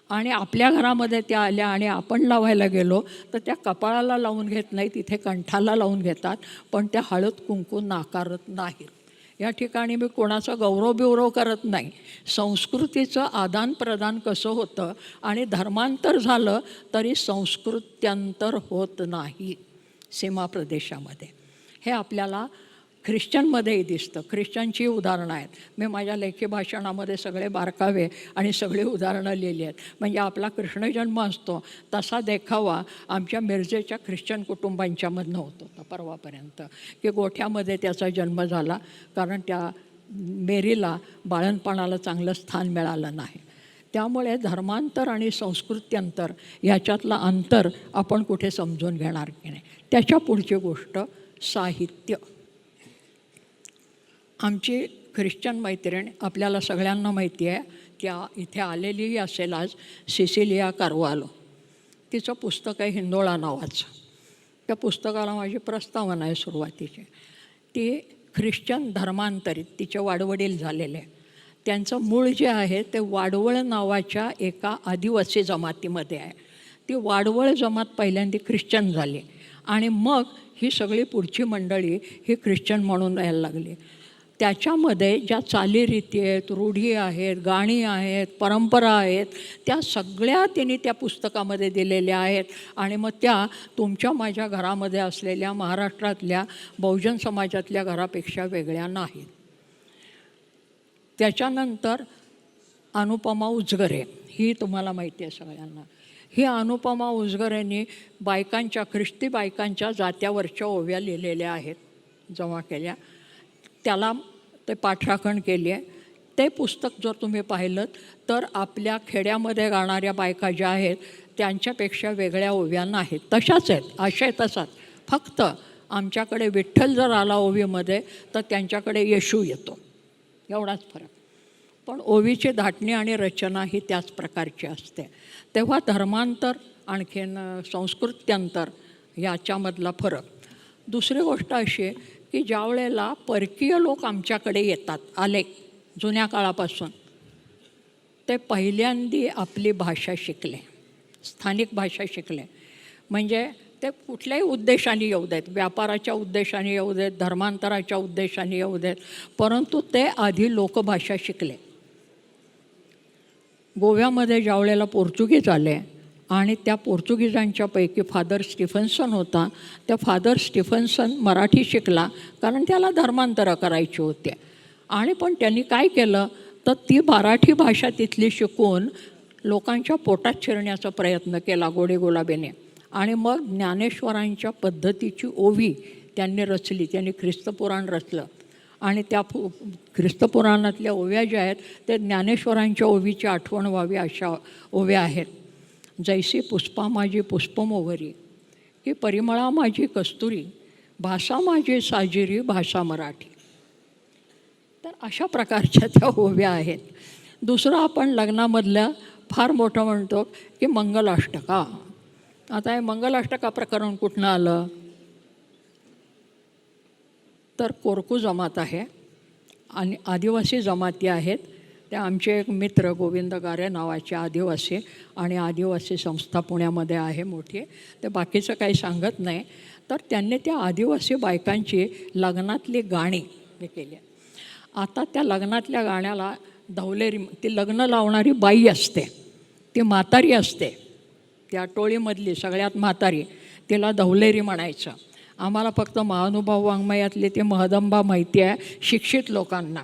आणि आपल्या घरामध्ये त्या आल्या आणि आपण लावायला गेलो तर त्या कपाळाला लावून घेत नाहीत, इथे कंठाला लावून घेतात, पण त्या हळद कुंकू नाकारत नाहीत. या ठिकाणी मी कोणाचा गौरव करत नाही. संस्कृतीचं आदानप्रदान कसं होतं आणि धर्मांतर झालं तरी संस्कृत्यांतर होत नाही सीमा प्रदेशामध्ये. हे आपल्याला ख्रिश्चनमध्येही दिसतं. ख्रिश्चनची उदाहरणं आहेत. मी माझ्या लेखी भाषणामध्ये सगळे बारकावे आणि सगळी उदाहरणं लिहिली आहेत. म्हणजे आपला कृष्णजन्म असतो तसा देखावा आमच्या मिरजेच्या ख्रिश्चन कुटुंबांच्यामधनं होत होता परवापर्यंत, की गोठ्यामध्ये त्याचा जन्म झाला, कारण त्या मेरीला बाळणपणाला चांगलं स्थान मिळालं नाही. त्यामुळे धर्मांतर आणि संस्कृत्यांतर याच्यातलं अंतर आपण कुठे समजून घेणार की नाही. त्याच्या पुढची गोष्ट साहित्य. आमची ख्रिश्चन मैत्रीण आपल्याला सगळ्यांना माहिती आहे, त्या इथे आलेलीही असेल आज, सिसिलिया कार्वालो. तिचं पुस्तक आहे हिंदोळा नावाचं. त्या पुस्तकाला माझी प्रस्तावना आहे सुरुवातीची. ती ख्रिश्चन धर्मांतरित, तिचे वाडवडील झालेले, त्यांचं मूळ जे आहे ते वाडवळ नावाच्या एका आदिवासी जमातीमध्ये आहे. ती वाडवळ जमात पहिल्यांदा ख्रिश्चन झाली आणि मग ही सगळी पुढची मंडळी ही ख्रिश्चन म्हणून यायला लागली. त्याच्यामध्ये ज्या चालीरीती आहेत, रूढी आहेत, गाणी आहेत, परंपरा आहेत, त्या सगळ्या तिने त्या पुस्तकामध्ये दिलेल्या आहेत. आणि मग त्या तुमच्या माझ्या घरामध्ये असलेल्या महाराष्ट्रातल्या बहुजन समाजातल्या घरापेक्षा वेगळ्या नाहीत. त्याच्यानंतर अनुपमा उजगरे, ही तुम्हाला माहिती आहे सगळ्यांना. ही अनुपमा उजगरेंनी ख्रिस्ती बायकांच्या जात्यावरच्या ओव्या लिहिलेल्या आहेत, जमा केल्या. त्याला ते पाठराखण केली आहे. ते पुस्तक जर तुम्ही पाहिलं तर आपल्या खेड्यामध्ये गाणाऱ्या बायका ज्या आहेत त्यांच्यापेक्षा वेगळ्या ओव्या नाहीत, तशाच आहेत, आशय तसाच. फक्त आमच्याकडे विठ्ठल जर आला ओवीमध्ये तर त्यांच्याकडे येशू येतो, एवढाच फरक. पण ओवीची धाटणी आणि रचना ही त्याच प्रकारची असते. तेव्हा धर्मांतर आणखीन संस्कृत्यांतर याच्यामधला फरक. दुसरी गोष्ट अशी की ज्या वेळेला परकीय लोक आमच्याकडे आले जुन्या काळापासून, ते पहिल्यांदी आपली भाषा शिकले, स्थानिक भाषा शिकले. म्हणजे ते कुठल्याही उद्देशाने येऊ देत, व्यापाराच्या उद्देशाने येऊ देत, धर्मांतराच्या उद्देशाने येऊ देत, परंतु ते आधी लोकभाषा शिकले. गोव्यामध्ये ज्या वेळेला पोर्तुगीज आले आणि त्या पोर्तुगीजांच्यापैकी फादर स्टीफन्सन होता. त्या फादर स्टीफन्सन मराठी शिकला कारण त्याला धर्मांतरं करायची होते. आणि पण त्यांनी काय केलं तर ती मराठी भाषा तिथली शिकून लोकांच्या पोटात शिरण्याचा प्रयत्न केला गोडी गुलाबीने. आणि मग ज्ञानेश्वरांच्या पद्धतीची ओवी त्यांनी रचली. त्यांनी ख्रिस्तपुराण रचलं आणि त्या ख्रिस्तपुराणातल्या ओव्या ज्या आहेत ते ज्ञानेश्वरांच्या ओवीची आठवण व्हावी अशा ओव्या आहेत. जैसी पुष्पा माझी पुष्पमोहरी, की परिमळा माझी कस्तुरी, भाषा माझी साजिरी भाषा मराठी. तर अशा प्रकारच्या त्या ओव्या आहेत. दुसरं आपण लग्नामधल्या फार मोठं म्हणतो की मंगलाष्टका. आता हे मंगलाष्टका प्रकरण कुठनं आलं तर कोरकू जमात आहे आणि आदिवासी जमाती आहेत. त्या आमचे एक मित्र गोविंद गारे नावाचे आदिवासी आणि आदिवासी संस्था पुण्यामध्ये आहे मोठी, ते बाकीचं काही सांगत नाही. तर त्यांनी त्या आदिवासी बायकांची लग्नातली गाणी हे केली. आता त्या लग्नातल्या गाण्याला धवलेरी, ती लग्न लावणारी बाई असते, ती म्हातारी असते, त्या टोळीमधली सगळ्यात म्हातारी, तिला धवलेरी म्हणायचं. आम्हाला फक्त महानुभाव वाङ्मयातली ती महदंबा माहिती आहे शिक्षित लोकांना,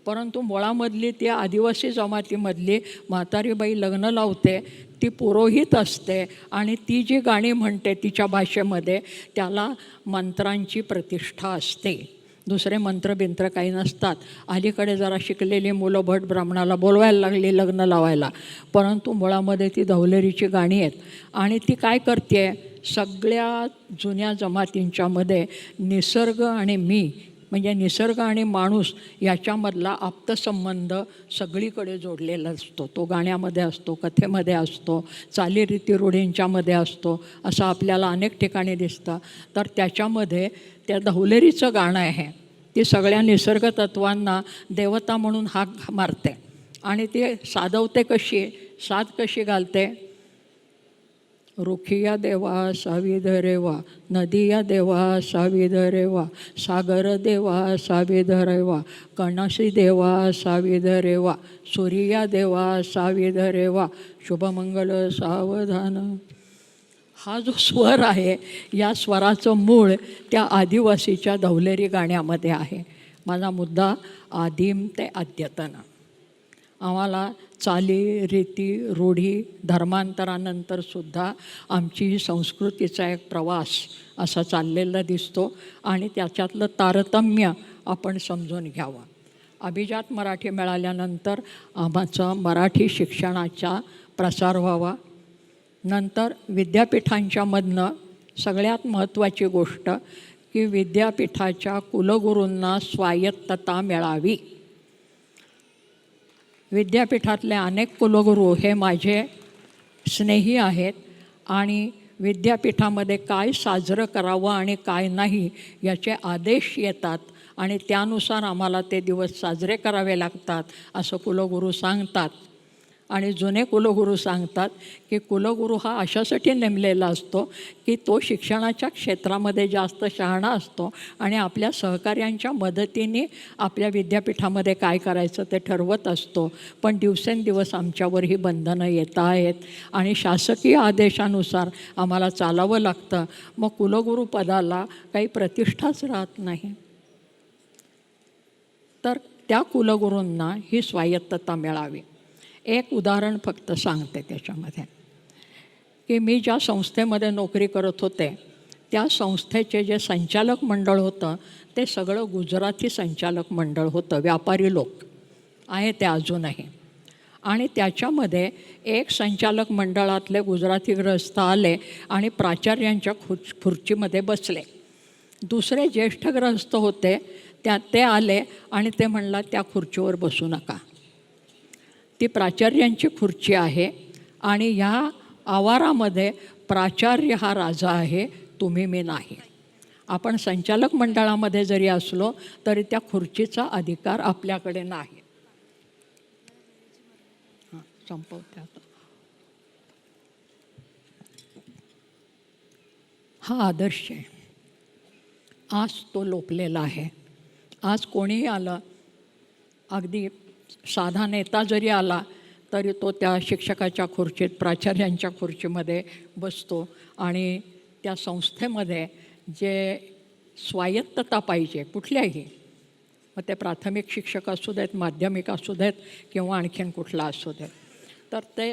परंतु मुळामधली ती आदिवासी जमातीमधली म्हातारी बाई लग्न लावते, ती पुरोहित असते आणि ती जी गाणी म्हणते तिच्या भाषेमध्ये त्याला मंत्रांची प्रतिष्ठा असते. दुसरे मंत्रबिंत्र काही नसतात. अलीकडे जरा शिकलेली मुलं भट ब्राह्मणाला बोलवायला लागली लग्न लावायला, परंतु मुळामध्ये ती धवलेरीची गाणी आहेत. आणि ती काय करते, सगळ्या जुन्या जमातींच्यामध्ये निसर्ग आणि मी म्हणजे निसर्ग आणि माणूस याच्यामधला आप्तसंबंध सगळीकडे जोडलेला असतो. तो गाण्यामध्ये असतो, कथेमध्ये असतो, चालीरीती रूढींच्यामध्ये असतो, असं आपल्याला अनेक ठिकाणी दिसतं. तर त्याच्यामध्ये त्या धवलेरीचं गाणं आहे, ती सगळ्या निसर्गतत्वांना देवता म्हणून हाक मारते आणि ती साधवते कशी, साध कशी घालते. रुखिया देवा साविध रेवा, नदिया देवा साविध रेवा, सागर देवा साविध रेवा, कणसी देवा साविध रेवा, सूर्या देवा साविध रेवा, शुभमंगल सावधान. हा जो स्वर आहे या स्वराचं मूळ त्या आदिवासीच्या धवलेरी गाण्यामध्ये आहे. माझा मुद्दा आदिम ते अद्यतन. आम्हाला चाली रीती रूढी धर्मांतरानंतरसुद्धा आमची ही संस्कृतीचा एक प्रवास असा चाललेला दिसतो आणि त्याच्यातलं तारतम्य आपण समजून घ्यावं. अभिजात मराठी मिळाल्यानंतर आमचा मराठी शिक्षणाचा प्रसार व्हावा. नंतर विद्यापीठांच्यामधनं सगळ्यात महत्त्वाची गोष्ट की विद्यापीठाच्या कुलगुरूंना स्वायत्तता मिळावी. विद्यापीठातले अनेक कुलगुरू हे माझे स्नेही आहेत आणि विद्यापीठामध्ये काय साजरं करावं आणि काय नाही याचे आदेश येतात आणि त्यानुसार आम्हाला ते दिवस साजरे करावे लागतात असं कुलगुरू सांगतात. आणि जुने कुलगुरू सांगतात की कुलगुरू हा अशासाठी नेमलेला असतो की तो शिक्षणाच्या क्षेत्रामध्ये जास्त शहाणा असतो आणि आपल्या सहकार्यांच्या मदतीने आपल्या विद्यापीठामध्ये काय करायचं ते ठरवत असतो. पण दिवसेंदिवस आमच्यावर ही बंधनं येत आहेत आणि शासकीय आदेशानुसार आम्हाला चालावं लागतं. मग कुलगुरू पदाला काही प्रतिष्ठाच राहत नाही. तर त्या कुलगुरूंना ही स्वायत्तता मिळावी. एक उदाहरण फक्त सांगते त्याच्यामध्ये की मी ज्या संस्थेमध्ये नोकरी करत होते त्या संस्थेचे जे संचालक मंडळ होतं ते सगळं गुजराती संचालक मंडळ होतं, व्यापारी लोक आहे ते अजूनही. आणि त्याच्यामध्ये एक संचालक मंडळातले गुजराती गृहस्थ आले आणि प्राचार्यांच्या खुर्चीमध्ये बसले. दुसरे ज्येष्ठ गृहस्थ होते ते आले आणि ते म्हणला त्या खुर्चीवर बसू नका, ती प्राचार्यांची खुर्ची आहे आणि ह्या आवारामध्ये प्राचार्य हा राजा आहे, तुम्ही मी नाही. आपण संचालक मंडळामध्ये जरी असलो तरी त्या खुर्चीचा अधिकार आपल्याकडे नाही. संपवते आता. हा आदर्श आहे. आज तो लोपलेला आहे. आज कोणीही आलं, अगदी साधा नेता जरी आला तरी तो त्या शिक्षकाच्या खुर्चीत, प्राचार्यांच्या खुर्चीमध्ये बसतो आणि त्या संस्थेमध्ये जे स्वायत्तता पाहिजे कुठल्याही, मग ते प्राथमिक शिक्षक असू देत, माध्यमिक असू देत किंवा आणखीन कुठला असू देत, तर ते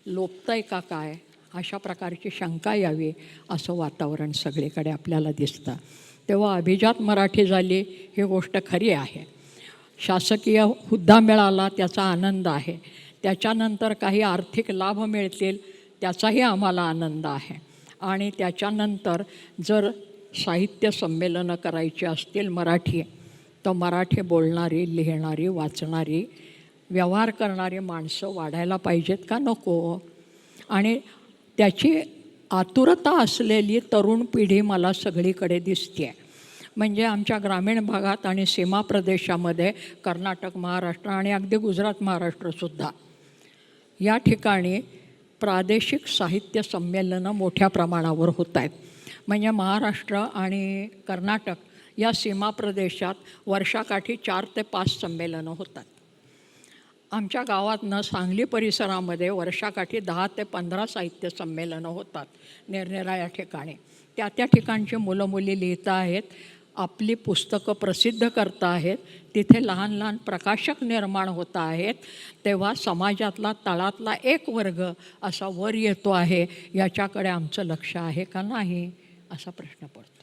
लोपतंय का काय अशा प्रकारची शंका यावी असं वातावरण सगळीकडे आपल्याला दिसतं. तेव्हा अभिजात मराठी झाली ही गोष्ट खरी आहे. शासकीय हुद्दा मिळाला त्याचा आनंद आहे, त्याच्यानंतर काही आर्थिक लाभ मिळतील त्याचाही आम्हाला आनंद आहे. आणि त्याच्यानंतर जर साहित्य संमेलनं करायची असतील मराठी, तर मराठी बोलणारी, लिहिणारी, वाचणारी, व्यवहार करणारी माणसं वाढायला पाहिजेत का नको? आणि त्याची आतुरता असलेली तरुण पिढी मला सगळीकडे दिसते आहे. म्हणजे आमच्या ग्रामीण भागात आणि सीमा प्रदेशामध्ये कर्नाटक, महाराष्ट्र आणि अगदी गुजरात, महाराष्ट्रसुद्धा या ठिकाणी प्रादेशिक साहित्य संमेलनं मोठ्या प्रमाणावर होत आहेत. म्हणजे महाराष्ट्र आणि कर्नाटक या सीमा प्रदेशात वर्षाकाठी 4 ते 5 संमेलनं होतात. आमच्या गावातनं सांगली परिसरामध्ये वर्षाकाठी 10 ते 15 साहित्य संमेलनं होतात निरनिराळ्या ठिकाणी. त्या त्या ठिकाणची मुलं मुली लिहित आहेत, आपली पुस्तकं प्रसिद्ध करत आहेत, तिथे लहान लहान प्रकाशक निर्माण होत आहेत. तेव्हा समाजातला तळातला एक वर्ग असा वर येतो आहे, याच्याकडे आमचं लक्ष आहे का नाही असा प्रश्न पडतो.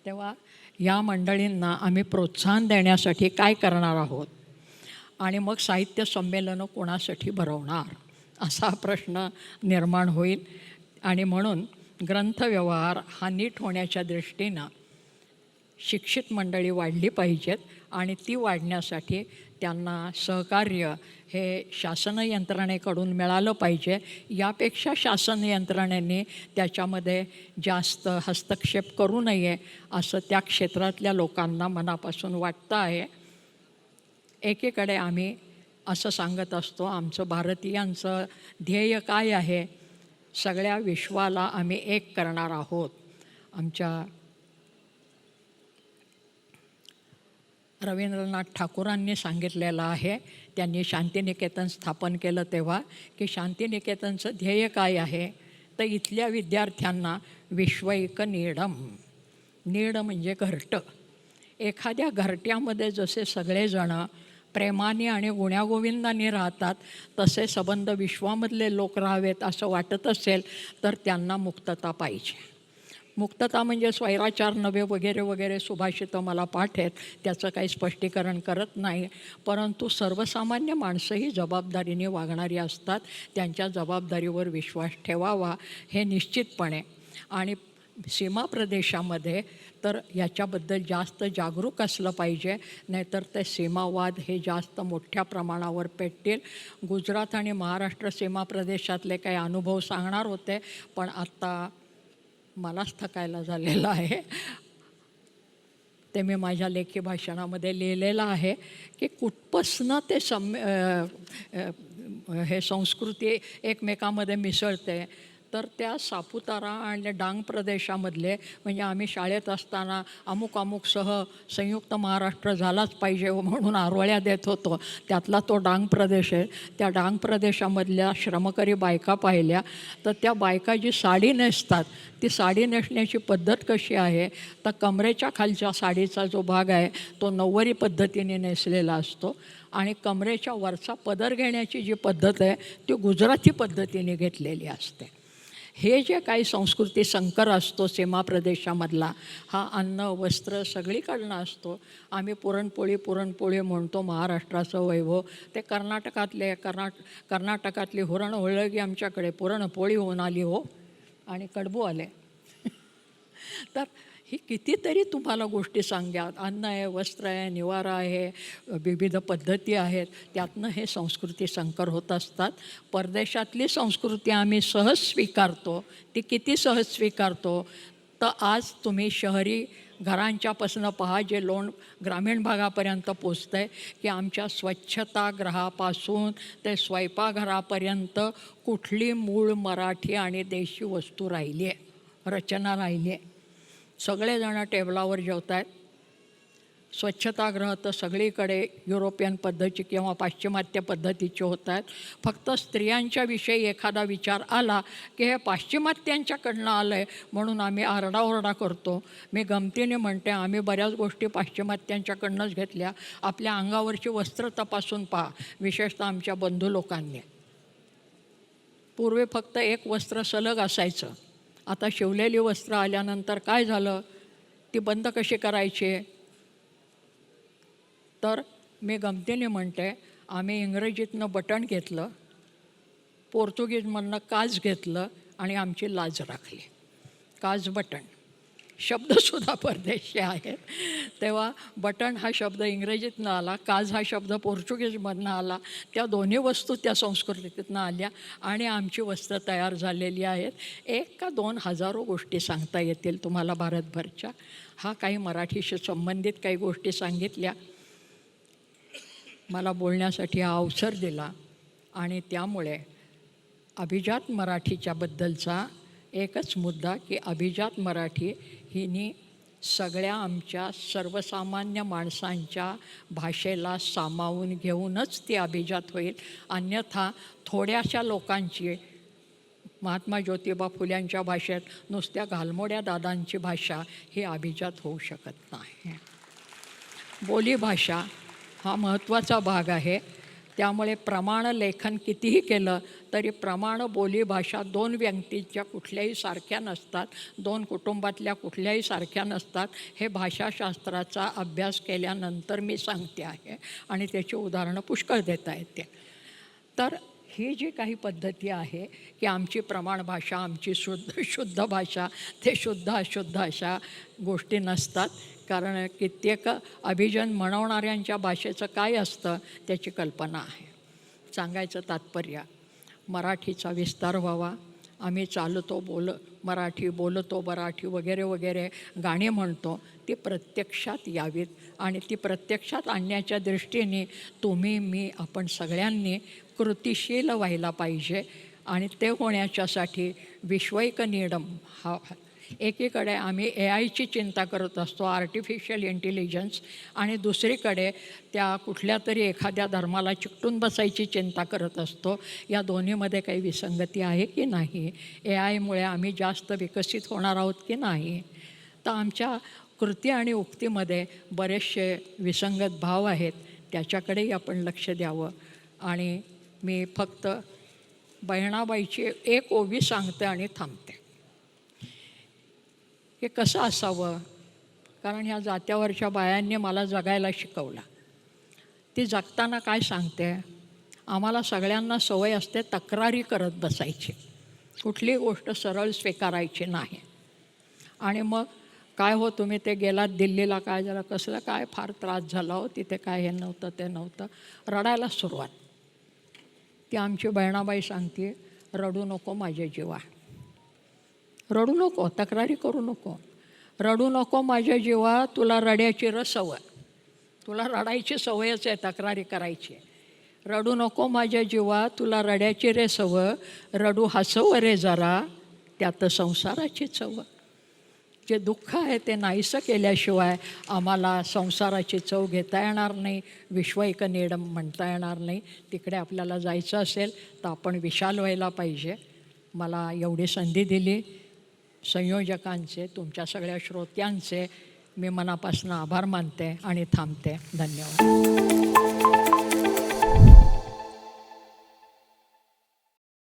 तेव्हा या मंडळींना आम्ही प्रोत्साहन देण्यासाठी काय करणार आहोत आणि मग साहित्य संमेलनं कोणासाठी भरवणार असा प्रश्न निर्माण होईल. आणि म्हणून ग्रंथव्यवहार हा नीट होण्याच्या दृष्टीनं शिक्षित मंडळी वाढली पाहिजेत आणि ती वाढण्यासाठी त्यांना सहकार्य हे शासन यंत्रणेकडून मिळालं पाहिजे. यापेक्षा शासन यंत्रणेने त्याच्यामध्ये जास्त हस्तक्षेप करू नये असं त्या क्षेत्रातल्या लोकांना मनापासून वाटतं आहे. एकीकडे आम्ही असं सांगत असतो, आमचं भारतीयांचं ध्येय काय आहे? सगळ्या विश्वाला आम्ही एक करणार आहोत. आमच्या रवींद्रनाथ ठाकूरांनी सांगितलेलं आहे, त्यांनी शांतिनिकेतन स्थापन केलं तेव्हा, की शांतिनिकेतनचं ध्येय काय आहे? तर इथल्या विद्यार्थ्यांना विश्वैक नीडम, नीड म्हणजे घरटं, एखाद्या घरट्यामध्ये जसे सगळेजणं प्रेमाने आणि गुण्यागोविंदाने राहतात तसे संबंध विश्वामधले लोक राहावेत असं वाटत असेल तर त्यांना मुक्तता पाहिजे. मुक्तता म्हणजे स्वैराचार नव्हे वगैरे वगैरे सुभाषितं मला पाठ आहेत, त्याचं काही स्पष्टीकरण करत नाही. परंतु सर्वसामान्य माणसंही जबाबदारीने वागणारी असतात, त्यांच्या जबाबदारीवर विश्वास ठेवावा हे निश्चितपणे. आणि सीमा प्रदेशामध्ये तर याच्याबद्दल जास्त जागरूक असलं पाहिजे, नाहीतर ते सीमावाद हे जास्त मोठ्या प्रमाणावर पेटतील. गुजरात आणि महाराष्ट्र सीमा प्रदेशातले काही अनुभव सांगणार होते, पण आत्ता मलाच थकायला झालेलं आहे. ते मी माझ्या लेखी भाषणामध्ये लिहिलेलं आहे की कुठपासनं ते हे संस्कृती एकमेकामध्ये मिसळते. तर त्या सापुतारा आणि डांग प्रदेशामधले, म्हणजे आम्ही शाळेत असताना अमुक अमुकसह संयुक्त महाराष्ट्र झालाच पाहिजे म्हणून आरोळ्या देत होतो, त्यातला तो डांग प्रदेश आहे. त्या डांग प्रदेशामधल्या श्रमकरी बायका पाहिल्या तर त्या बायका जी साडी नेसतात, ती साडी नेसण्याची पद्धत कशी आहे तर कमरेच्या खालच्या साडीचा जो भाग आहे तो नऊवारी पद्धतीने नेसलेला असतो आणि कमरेच्या वरचा पदर घेण्याची जी पद्धत आहे ती गुजराती पद्धतीने घेतलेली असते. हे जे काही संस्कृती संकर असतो सीमा प्रदेशामधला, हा अन्न वस्त्र सगळीकडनं असतो. आम्ही पुरणपोळी म्हणतो, महाराष्ट्राचं वैभव. ते कर्नाटकातली हुरण होळगी आमच्याकडे पुरणपोळी होऊन आली हो आणि कडबू आले. तर ही कितीतरी तुम्हाला गोष्टी सांग्यात. अन्न आहे, वस्त्र आहे, निवारा आहे, विविध पद्धती आहेत, त्यातनं हे संस्कृती संकर होत असतात. परदेशातली संस्कृती आम्ही सहज स्वीकारतो. ती किती सहज स्वीकारतो तर आज तुम्ही शहरी घरांच्यापासून पहा, जे लोण ग्रामीण भागापर्यंत पोचतं आहे, की आमच्या स्वच्छतागृहापासून ते स्वयंपाकघरापर्यंत कुठली मूळ मराठी आणि देशी वस्तू राहिली आहे, रचना राहिली आहे. सगळेजण टेबलावर जेवत आहेत, स्वच्छतागृह तर सगळीकडे युरोपियन पद्धतीची किंवा पाश्चिमात्य पद्धतीचे होत आहेत. फक्त स्त्रियांच्या विषयी एखादा विचार आला की हे पाश्चिमात्यांच्याकडनं आलं आहे म्हणून आम्ही आरडाओरडा करतो. मी गमतीने म्हणते, आम्ही बऱ्याच गोष्टी पाश्चिमात्यांच्याकडनंच घेतल्या. आपल्या अंगावरची वस्त्र तपासून पहा, विशेषतः आमच्या बंधू लोकांनी. पूर्वी फक्त एक वस्त्र सलग असायचं. आता शिवलेली वस्त्र आल्यानंतर काय झालं, ती बंद कशी करायची? तर मी गमतीने म्हणते, आम्ही इंग्रजीतनं बटण घेतलं, पोर्तुगीजमधनं काज घेतलं आणि आमची लाज राखली. काज बटण शब्दसुद्धा परदेशी आहेत. तेव्हा बटण हा शब्द इंग्रजीतनं आला, काज हा शब्द पोर्तुगीजमधनं आला. त्या दोन्ही वस्तू त्या संस्कृतीतनं आल्या आणि आमची वस्त्र तयार झालेली आहेत. 1 का 2 हजारो गोष्टी सांगता येतील तुम्हाला भारतभरच्या. हा काही मराठीशी संबंधित काही गोष्टी सांगितल्या, मला बोलण्यासाठी हा अवसर दिला. आणि त्यामुळे अभिजात मराठीच्या बद्दलचा एकच मुद्दा की अभिजात मराठी हिनी सगळ्या आमच्या सर्वसामान्य माणसांच्या भाषेला सामावून घेऊनच ती अभिजात होईल. अन्यथा थोड्याशा लोकांची, महात्मा ज्योतिबा फुल्यांच्या भाषेत नुसत्या घालमोड्या दादांची भाषा ही अभिजात होऊ शकत नाही. बोलीभाषा हा महत्त्वाचा भाग आहे. त्यामुळे प्रमाण लेखन कितीही केलं तरी प्रमाण बोलीभाषा 2 व्यक्तींच्या कुठल्याही सारख्या नसतात, 2 कुटुंबातल्या कुठल्याही सारख्या नसतात. हे भाषाशास्त्राचा अभ्यास केल्यानंतर मी सांगते आहे आणि त्याची उदाहरणं पुष्कळ देता येते. तर ही जी काही पद्धती आहे की आमची प्रमाण भाषा, आमची शुद्ध भाषा, ते शुद्ध अशुद्ध अशा गोष्टी नसतात. कारण कित्येक अभिजन म्हणवणाऱ्यांच्या भाषेचं काय असतं त्याची कल्पना आहे. सांगायचं तात्पर्य, मराठीचा विस्तार व्हावा. आम्ही चालतो मराठी, बोलतो मराठी वगैरे वगैरे गाणी म्हणतो, ती प्रत्यक्षात यावीत. आणि ती प्रत्यक्षात आणण्याच्या दृष्टीने तुम्ही, मी, आपण सगळ्यांनी कृतिशील व्हायला पाहिजे. आणि ते होण्याच्यासाठी विश्वैकनियम हा, एकीकडे आम्ही AIची चिंता करत असतो, आर्टिफिशियल इंटेलिजन्स, आणि दुसरीकडे त्या कुठल्या तरी एखाद्या धर्माला चिकटून बसायची चिंता करत असतो. या दोन्हीमध्ये काही विसंगती आहे की नाही? AIमुळे आम्ही जास्त विकसित होणार आहोत की नाही? तर आमच्या कृती आणि उक्तीमध्ये बरेचसे विसंगत भाव आहेत, त्याच्याकडेही आपण लक्ष द्यावं. आणि मी फक्त बहिणाबाईची एक ओवी सांगते आणि थांबते. हे कसं असावं, कारण ह्या जात्यावरच्या बायांनी मला जगायला शिकवलं. ती जगताना काय सांगते, आम्हाला सगळ्यांना सवय असते तक्रारी करत बसायची, कुठली गोष्ट सरळ स्वीकारायची नाही. आणि मग काय हो, तुम्ही ते गेलात दिल्लीला, काय झालं, कसलं काय, फार त्रास झाला हो तिथे, काय हे नव्हतं ते नव्हतं, रडायला सुरुवात. ती आमची बहिणाबाई सांगते, रडू नको माझ्या जीवा, रडू नको, तक्रारी करू नको, रडू नको माझ्या जीवा, तुला रड्याची सवय, तुला रडायची सवयच आहे तक्रारी करायची. रडू नको माझ्या जीवा, तुला रड्याची सवय, रडू हसव रे जरा, त्यात संसाराची चव. जे दुःख आहे ते नाहीसं केल्याशिवाय आम्हाला संसाराची चव घेता येणार नाही, विश्वैकनियम म्हणता येणार नाही. तिकडे आपल्याला जायचं असेल तर आपण विशाल व्हायला पाहिजे. मला एवढी संधी दिली, संयोजकांचे, तुमच्या सगळ्या श्रोत्यांचे मी मनापासून आभार मानते आणि थांबते. धन्यवाद.